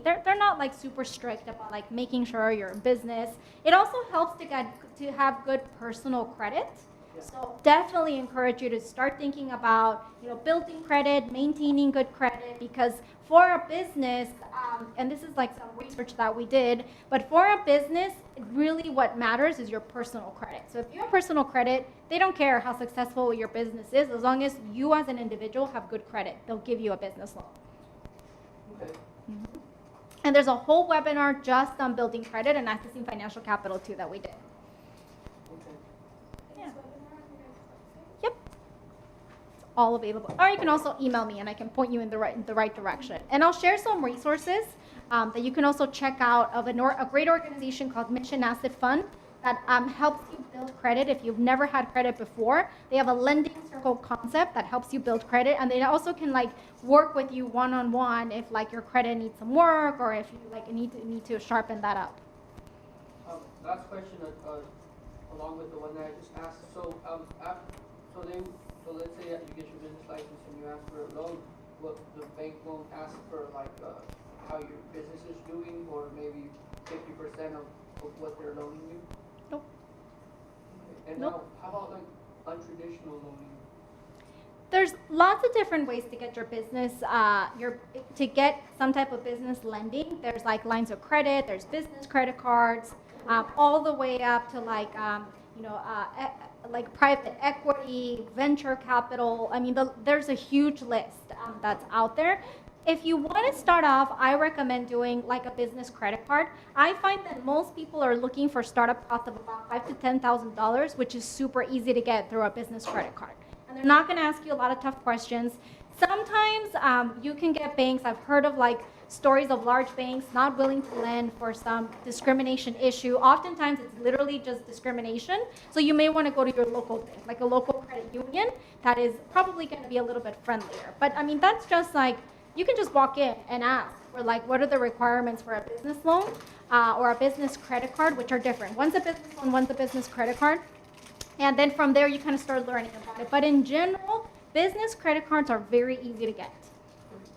Speaker 1: they're not like super strict about like making sure you're in business. It also helps to have good personal credit. So definitely encourage you to start thinking about, building credit, maintaining good credit, because for a business, and this is like some research that we did, but for a business, really what matters is your personal credit. So if you have personal credit, they don't care how successful your business is, as long as you as an individual have good credit, they'll give you a business loan.
Speaker 10: Okay.
Speaker 1: Mm-hmm. And there's a whole webinar just on building credit and accessing financial capital too that we did. Yep. It's all available. Or you can also email me and I can point you in the right direction. And I'll share some resources that you can also check out of a great organization called Mission Asset Fund that helps you build credit if you've never had credit before. They have a lending circle concept that helps you build credit, and they also can like work with you one-on-one if like your credit needs some work or if you like need to sharpen that up.
Speaker 10: Last question, along with the one that I just asked. So, so let's say you get your business license and you ask for a loan. Will the bank won't ask for like how your business is doing, or maybe 50% of what they're loaning you?
Speaker 1: Nope.
Speaker 10: Okay. And now, how about like untraditional loaning?
Speaker 1: There's lots of different ways to get your business, to get some type of business lending. There's like lines of credit, there's business credit cards, all the way up to like, like private equity, venture capital. I mean, there's a huge list that's out there. If you want to start off, I recommend doing like a business credit card. I find that most people are looking for startup costs of about $5,000 to $10,000, which is super easy to get through a business credit card. And they're not going to ask you a lot of tough questions. Sometimes you can get banks. I've heard of like stories of large banks not willing to lend for some discrimination issue. Oftentimes it's literally just discrimination. So you may want to go to your local bank, like a local credit union that is probably going to be a little bit friendlier. But I mean, that's just like, you can just walk in and ask for like, what are the requirements for a business loan or a business credit card, which are different. One's a business loan, one's a business credit card. And then from there, you kind of start learning about it. But in general, business credit cards are very easy to get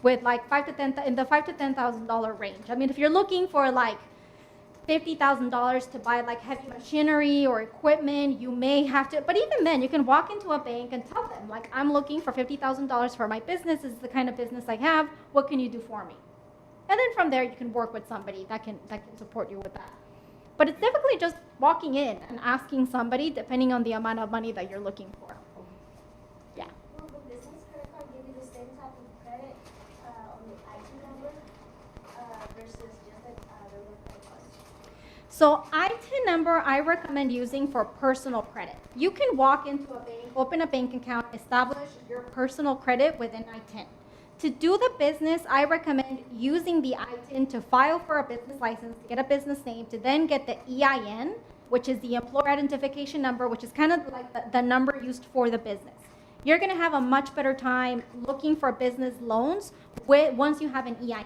Speaker 1: with like in the $5,000 to $10,000 range. I mean, if you're looking for like $50,000 to buy like heavy machinery or equipment, you may have to, but even then you can walk into a bank and tell them like, I'm looking for $50,000 for my business. This is the kind of business I have. What can you do for me? And then from there, you can work with somebody that can support you with that. But it's typically just walking in and asking somebody, depending on the amount of money that you're looking for. Yeah.
Speaker 14: Will the business credit card give you the same type of credit on the IT number versus just like regular credit cards?
Speaker 1: So ITIN number I recommend using for personal credit. You can walk into a bank, open a bank account, establish your personal credit within ITIN. To do the business, I recommend using the ITIN to file for a business license, to get a business name, to then get the EIN, which is the employer identification number, which is kind of like the number used for the business. You're going to have a much better time looking for business loans once you have an EIN.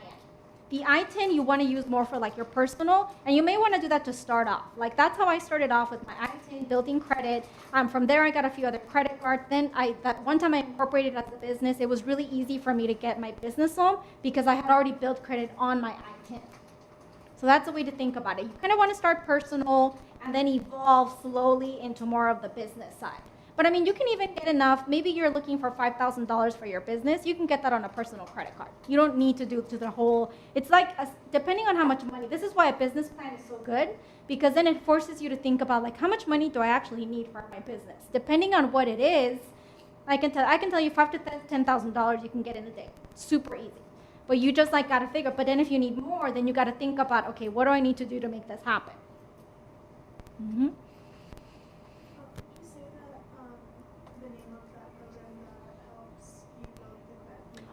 Speaker 1: The ITIN you want to use more for like your personal, and you may want to do that to start off. Like that's how I started off with my ITIN, building credit. From there I got a few other credit cards. Then that one time I incorporated as a business, it was really easy for me to get my business loan because I had already built credit on my ITIN. So that's a way to think about it. You kind of want to start personal and then evolve slowly into more of the business side. But I mean, you can even get enough. Maybe you're looking for $5,000 for your business. You can get that on a personal credit card. You don't need to do to the whole. It's like depending on how much money. This is why a business plan is so good, because then it forces you to think about like how much money do I actually need for my business. Depending on what it is, I can tell you $5,000 to $10,000 you can get in a day. Super easy. But you just like got to figure. But then if you need more, then you got to think about, okay, what do I need to do to make this happen? Mm-hmm.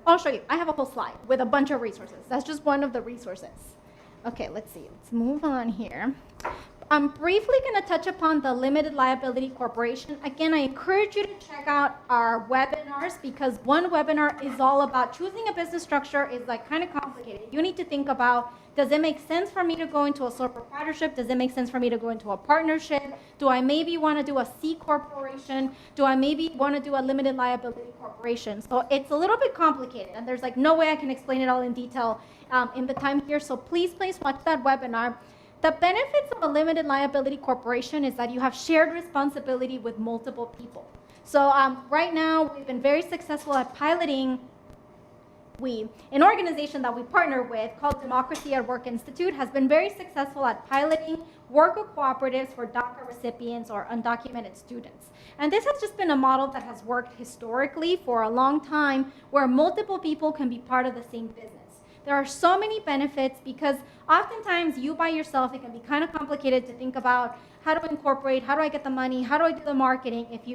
Speaker 1: I'll show you. I have a whole slide with a bunch of resources. That's just one of the resources. Okay, let's see. Let's move on here. I'm briefly going to touch upon the limited liability corporation. Again, I encourage you to check out our webinars because one webinar is all about choosing a business structure is like kind of complicated. You need to think about, does it make sense for me to go into a sole proprietorship? Does it make sense for me to go into a partnership? Do I maybe want to do a C corporation? Do I maybe want to do a limited liability corporation? So it's a little bit complicated and there's like no way I can explain it all in detail in the time here. So please watch that webinar. The benefits of a limited liability corporation is that you have shared responsibility with multiple people. So right now, we've been very successful at piloting. An organization that we partner with called Democracy at Work Institute has been very successful at piloting worker cooperatives for DACA recipients or undocumented students. And this has just been a model that has worked historically for a long time where multiple people can be part of the same business. There are so many benefits because oftentimes you by yourself, it can be kind of complicated to think about how do I incorporate, how do I get the money, how do I do the marketing. If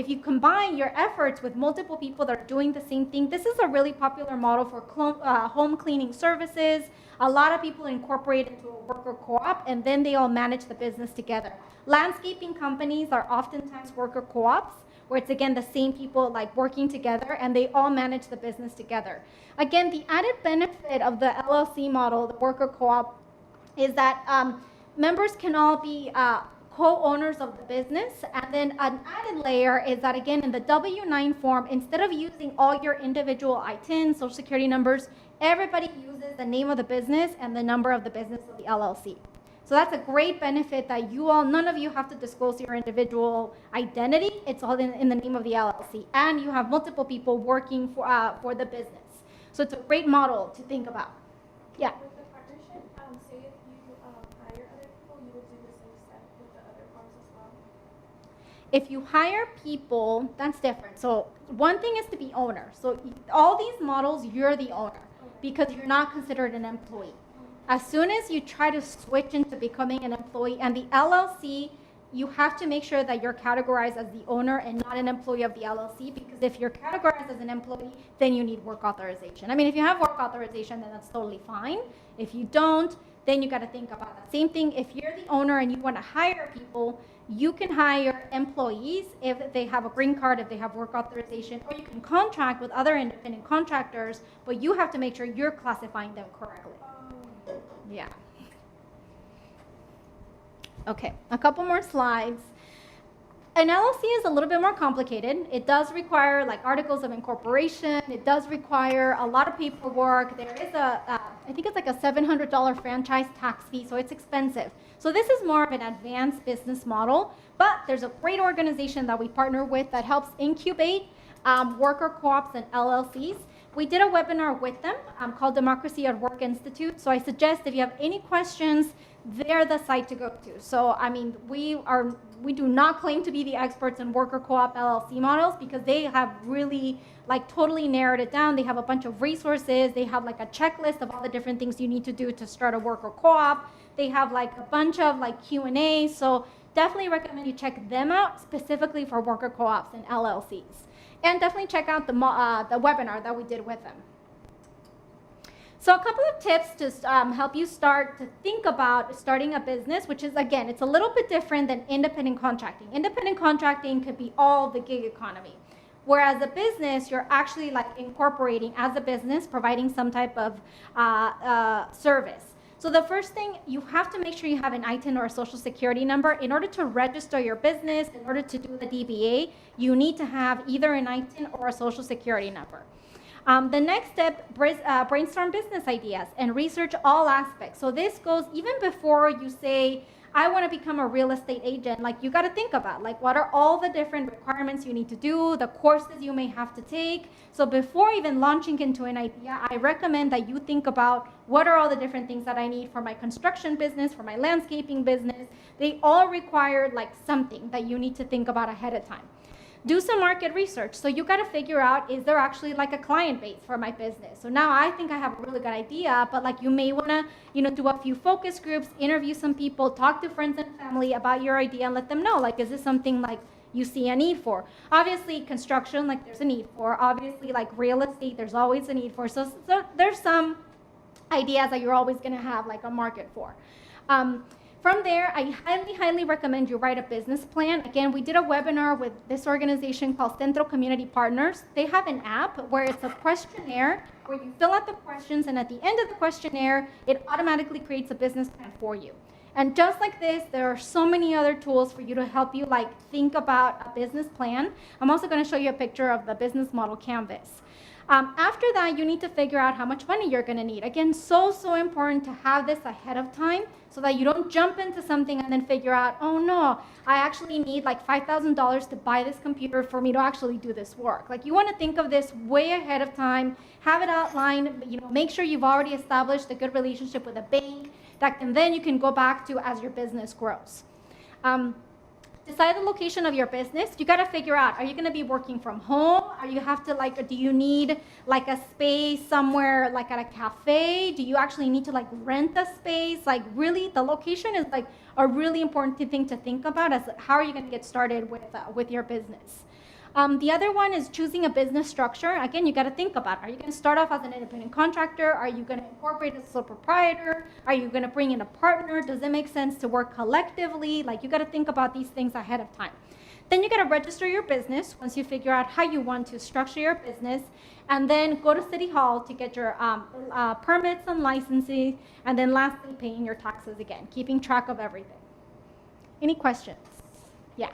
Speaker 1: you combine your efforts with multiple people that are doing the same thing, this is a really popular model for home cleaning services. A lot of people incorporate into a worker co-op and then they all manage the business together. Landscaping companies are oftentimes worker co-ops, where it's again the same people like working together and they all manage the business together. Again, the added benefit of the LLC model, the worker co-op, is that members can all be co-owners of the business. And then an added layer is that again in the W-9 form, instead of using all your individual ITIN, social security numbers, everybody uses the name of the business and the number of the business of the LLC. So that's a great benefit that none of you have to disclose your individual identity. It's all in the name of the LLC. And you have multiple people working for the business. So it's a great model to think about. Yeah?
Speaker 8: With the partnership, say if you hire other people, you would do the same step with the other forms as well?
Speaker 1: If you hire people, that's different. So one thing is to be owner. So all these models, you're the owner because you're not considered an employee. As soon as you try to switch into becoming an employee and the LLC, you have to make sure that you're categorized as the owner and not an employee of the LLC, because if you're categorized as an employee, then you need work authorization. I mean, if you have work authorization, then that's totally fine. If you don't, then you got to think about that. Same thing, if you're the owner and you want to hire people, you can hire employees if they have a green card, if they have work authorization, or you can contract with other independent contractors, but you have to make sure you're classifying them correctly. Yeah. Okay, a couple more slides. An LLC is a little bit more complicated. It does require like articles of incorporation. It does require a lot of paperwork. There is I think it's like a $700 franchise tax fee, so it's expensive. So this is more of an advanced business model, but there's a great organization that we partner with that helps incubate worker co-ops and LLCs. We did a webinar with them called Democracy at Work Institute. So I suggest if you have any questions, they're the site to go to. So, I mean, we do not claim to be the experts in worker co-op LLC models because they have really like totally narrowed it down. They have a bunch of resources. They have like a checklist of all the different things you need to do to start a worker co-op. They have like a bunch of like Q&A. So definitely recommend you check them out specifically for worker co-ops and LLCs. And definitely check out the webinar that we did with them. So a couple of tips to help you start to think about starting a business, which is, again, it's a little bit different than independent contracting. Independent contracting could be all the gig economy. Whereas a business, you're actually like incorporating as a business, providing some type of service. So the first thing, you have to make sure you have an ITIN or a social security number. In order to register your business, in order to do the DBA, you need to have either an ITIN or a social security number. The next step, brainstorm business ideas and research all aspects. So this goes even before you say, I want to become a real estate agent. Like, you got to think about, like, what are all the different requirements you need to do, the courses you may have to take. So before even launching into an idea, I recommend that you think about what are all the different things that I need for my construction business, for my landscaping business. They all require like something that you need to think about ahead of time. Do some market research. So you got to figure out, is there actually like a client base for my business? So now I think I have a really good idea, but like you may want to, do a few focus groups, interview some people, talk to friends and family about your idea and let them know, like, is this something like you see a need for? Obviously construction, like there's a need for. Obviously like real estate, there's always a need for. So there's some ideas that you're always going to have like a market for. From there, I highly, highly recommend you write a business plan. Again, we did a webinar with this organization called Centro Community Partners. They have an app where it's a questionnaire where you fill out the questions, and at the end of the questionnaire, it automatically creates a business plan for you. And just like this, there are so many other tools for you to help you like think about a business plan. I'm also going to show you a picture of the business model canvas. After that, you need to figure out how much money you're going to need. Again, so important to have this ahead of time so that you don't jump into something and then figure out, oh no, I actually need like $5,000 to buy this computer for me to actually do this work. Like, you want to think of this way ahead of time, have it outlined, make sure you've already established a good relationship with a bank that then you can go back to as your business grows. Decide the location of your business. You got to figure out, are you going to be working from home? Do you need like a space somewhere like at a cafe? Do you actually need to like rent a space? Like, really, the location is like a really important thing to think about as how are you going to get started with your business. The other one is choosing a business structure. Again, you got to think about, are you going to start off as an independent contractor? Are you going to incorporate as a sole proprietor? Are you going to bring in a partner? Does it make sense to work collectively? Like, you got to think about these things ahead of time. Then you got to register your business once you figure out how you want to structure your business, and then go to City Hall to get your permits and licensing, and then lastly, paying your taxes again, keeping track of everything. Any questions? Yeah.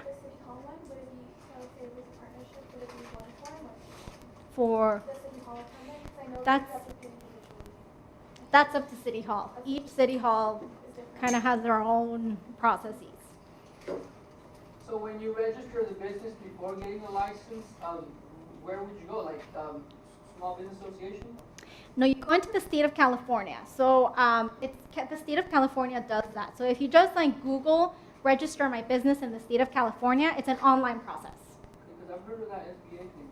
Speaker 1: For that's up to City Hall. Each City Hall kind of has their own processes.
Speaker 10: So when you register the business before getting the license, where would you go? Like small business association?
Speaker 1: No, you go into the state of California. So the state of California does that. So if you just like Google register my business in the state of California, it's an online process.
Speaker 10: Because I've heard of that SBA thing.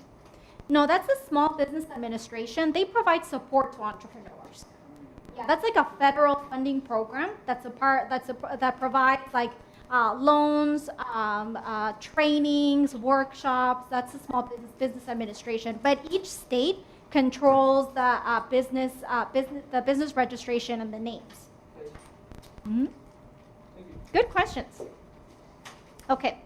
Speaker 1: No, that's the Small Business Administration. They provide support to entrepreneurs. Yeah, that's like a federal funding program. That provides like loans, trainings, workshops. That's the Small Business Administration. But each state controls the business registration and the names. Mm-hmm. Good questions. Okay.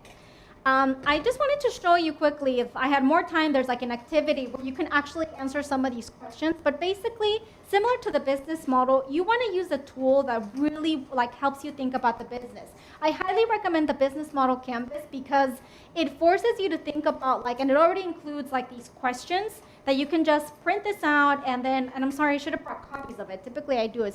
Speaker 1: I just wanted to show you quickly, if I had more time, there's like an activity where you can actually answer some of these questions. But basically, similar to the business model, you want to use a tool that really like helps you think about the business. I highly recommend the business model canvas because it forces you to think about and it already includes like these questions that you can just print this out and I'm sorry, I should have brought copies of it. Typically I do,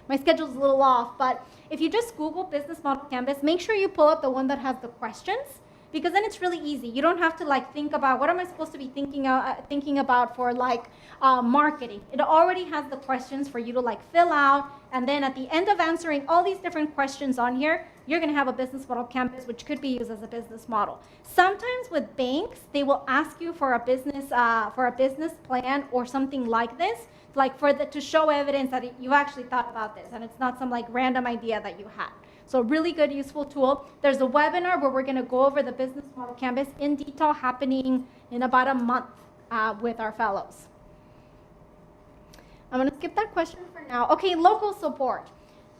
Speaker 1: my schedule's a little off, but if you just Google business model canvas, make sure you pull up the one that has the questions, because then it's really easy. You don't have to like think about what am I supposed to be thinking about for like marketing. It already has the questions for you to like fill out, and then at the end of answering all these different questions on here, you're going to have a business model canvas, which could be used as a business model. Sometimes with banks, they will ask you for a business plan or something like this, like to show evidence that you actually thought about this, and it's not some like random idea that you had. So really good, useful tool. There's a webinar where we're going to go over the business model canvas in detail, happening in about a month with our fellows. I'm going to skip that question for now. Okay, local support.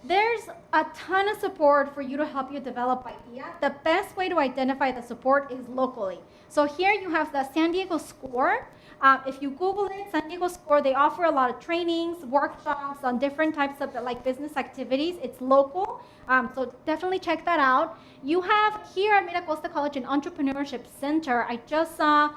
Speaker 1: There's a ton of support for you to help you develop ideas. The best way to identify the support is locally. So here you have the San Diego Score. If you Google it, San Diego Score, they offer a lot of trainings, workshops on different types of like business activities. It's local, so definitely check that out. You have here at Miracosta College an entrepreneurship center. I just saw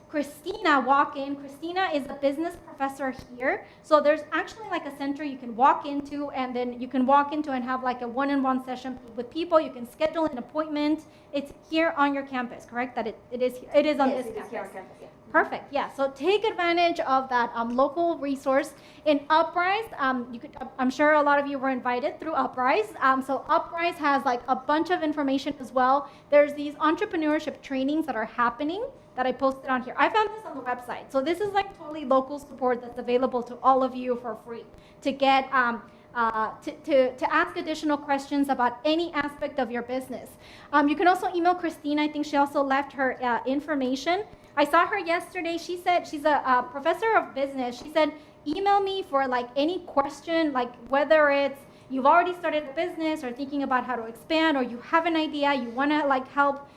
Speaker 1: Christina walk in. Christina is a business professor here. So there's actually like a center you can walk into, and then you can walk into and have like a one-on-one session with people. You can schedule an appointment. It's here on your campus, correct? That it is on this campus. Here on campus, yeah. Perfect. Yeah. So take advantage of that local resource. In Uprise, I'm sure a lot of you were invited through Uprise. So Uprise has like a bunch of information as well. There's these entrepreneurship trainings that are happening that I posted on here. I found this on the website. So this is like totally local support that's available to all of you for free to get to ask additional questions about any aspect of your business. You can also email Christina. I think she also left her information. I saw her yesterday. She said she's a professor of business. She said, email me for like any question, like whether it's you've already started a business or thinking about how to expand, or you have an idea, you want to like help,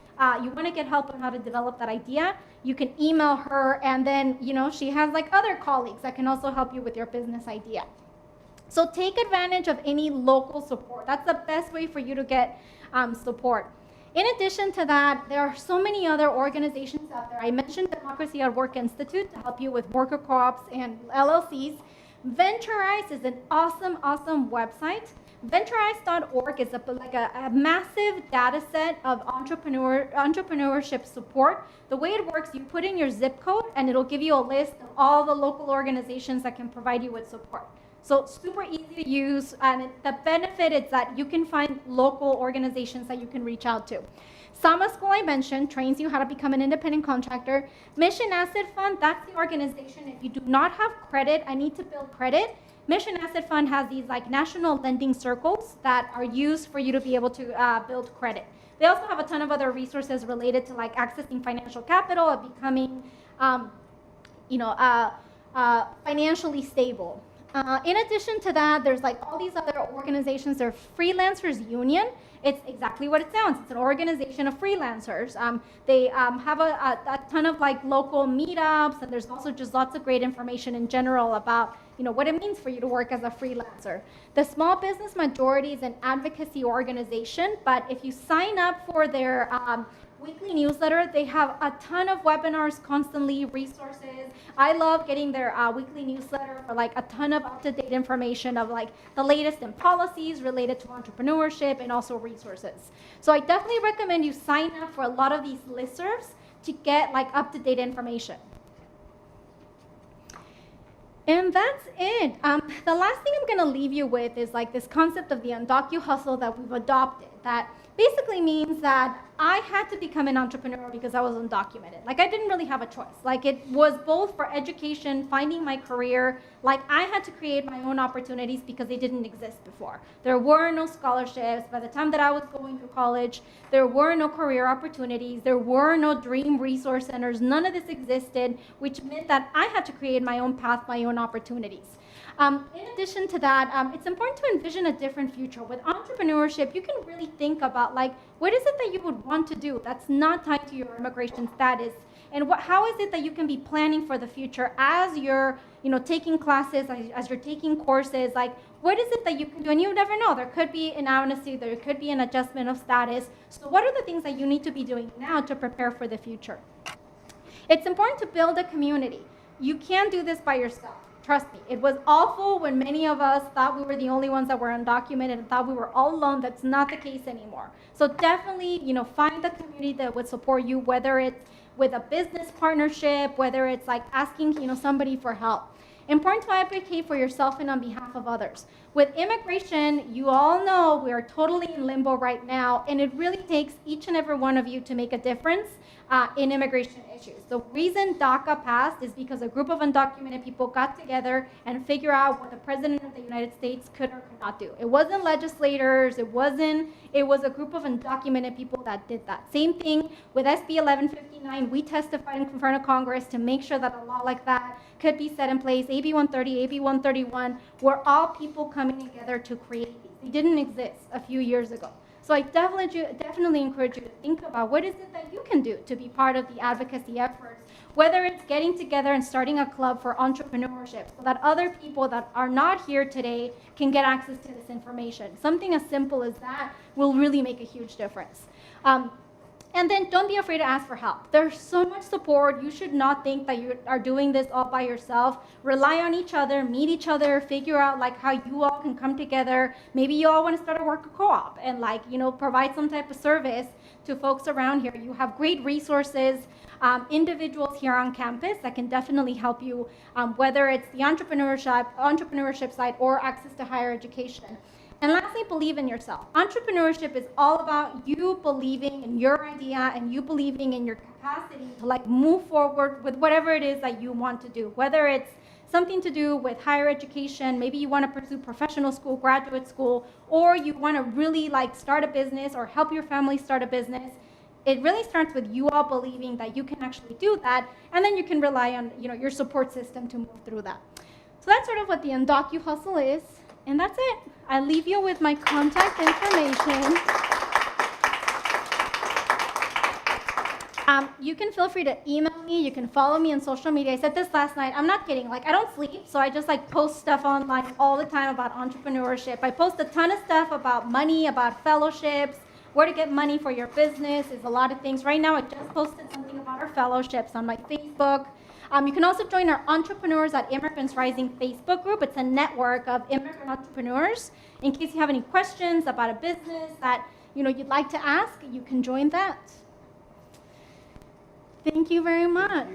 Speaker 1: you want to get help on how to develop that idea. You can email her, and then she has like other colleagues that can also help you with your business idea. So take advantage of any local support. That's the best way for you to get support. In addition to that, there are so many other organizations out there. I mentioned Democracy at Work Institute to help you with worker co-ops and LLCs. Venturize is an awesome website. Venturize.org is a massive data set of entrepreneurship support. The way it works, you put in your zip code, and it'll give you a list of all the local organizations that can provide you with support. So super easy to use, and the benefit is that you can find local organizations that you can reach out to. Sama School I mentioned trains you how to become an independent contractor. Mission Asset Fund, that's the organization. If you do not have credit, I need to build credit. Mission Asset Fund has these like national lending circles that are used for you to be able to build credit. They also have a ton of other resources related to like accessing financial capital and becoming, financially stable. In addition to that, there's like all these other organizations. There's Freelancers Union. It's exactly what it sounds. It's an organization of freelancers. They have a ton of like local meetups, and there's also just lots of great information in general about what it means for you to work as a freelancer. The Small Business Majority is an advocacy organization, but if you sign up for their weekly newsletter, they have a ton of webinars constantly, resources. I love getting their weekly newsletter for like a ton of up-to-date information of like the latest in policies related to entrepreneurship and also resources. So I definitely recommend you sign up for a lot of these listservs to get like up-to-date information. And that's it. The last thing I'm gonna leave you with is like this concept of the undocu-hustle that we've adopted, that basically means that I had to become an entrepreneur because I was undocumented. Like I didn't really have a choice. Like it was both for education, finding my career. Like I had to create my own opportunities because they didn't exist before. There were no scholarships. By the time that I was going through college, there were no career opportunities. There were no dream resource centers. None of this existed, which meant that I had to create my own path, my own opportunities. In addition to that, it's important to envision a different future. With entrepreneurship, you can really think about like, what is it that you would want to do that's not tied to your immigration status? And how is it that you can be planning for the future as you're, taking classes, as you're taking courses? Like, what is it that you can do? And you never know. There could be an amnesty. There could be an adjustment of status. So what are the things that you need to be doing now to prepare for the future? It's important to build a community. You can't do this by yourself. Trust me, it was awful when many of us thought we were the only ones that were undocumented and thought we were all alone. That's not the case anymore. So definitely, find the community that would support you, whether it's with a business partnership, whether it's like asking, somebody for help. Important to advocate for yourself and on behalf of others. With immigration, you all know we are totally in limbo right now, and it really takes each and every one of you to make a difference in immigration issues. The reason DACA passed is because a group of undocumented people got together and figured out what the President of the United States could or could not do. It wasn't legislators, it was a group of undocumented people that did that. Same thing with SB 1159. We testified in front of Congress to make sure that a law like that could be set in place. AB 130, AB 131 were all people coming together to create these. They didn't exist a few years ago. So I definitely encourage you to think about what is it that you can do to be part of the advocacy efforts, whether it's getting together and starting a club for entrepreneurship so that other people that are not here today can get access to this information. Something as simple as that will really make a huge difference. And then don't be afraid to ask for help. There's so much support. You should not think that you are doing this all by yourself. Rely on each other, meet each other, figure out like how you all can come together. Maybe you all want to start a worker co-op and provide some type of service to folks around here. You have great resources, individuals here on campus that can definitely help you, whether it's the entrepreneurship side or access to higher education. And lastly, believe in yourself. Entrepreneurship is all about you believing in your idea and you believing in your capacity to move forward with whatever it is that you want to do. Whether it's something to do with higher education, maybe you want to pursue professional school, graduate school, or you want to really start a business or help your family start a business. It really starts with you all believing that you can actually do that, and then you can rely on your support system to move through that. So that's sort of what the Undocu Hustle is, and that's it. I leave you with my contact information. You can feel free to email me. You can follow me on social media. I said this last night. I'm not kidding. I don't sleep, so I just post stuff online all the time about entrepreneurship. I post a ton of stuff about money, about fellowships, where to get money for your business. Is a lot of things. Right now, I just posted something about our fellowships on my Facebook. You can also join our Entrepreneurs at Immigrants Rising Facebook group. It's a network of immigrant entrepreneurs. In case you have any questions about a business that you'd like to ask, you can join that. Thank you very much.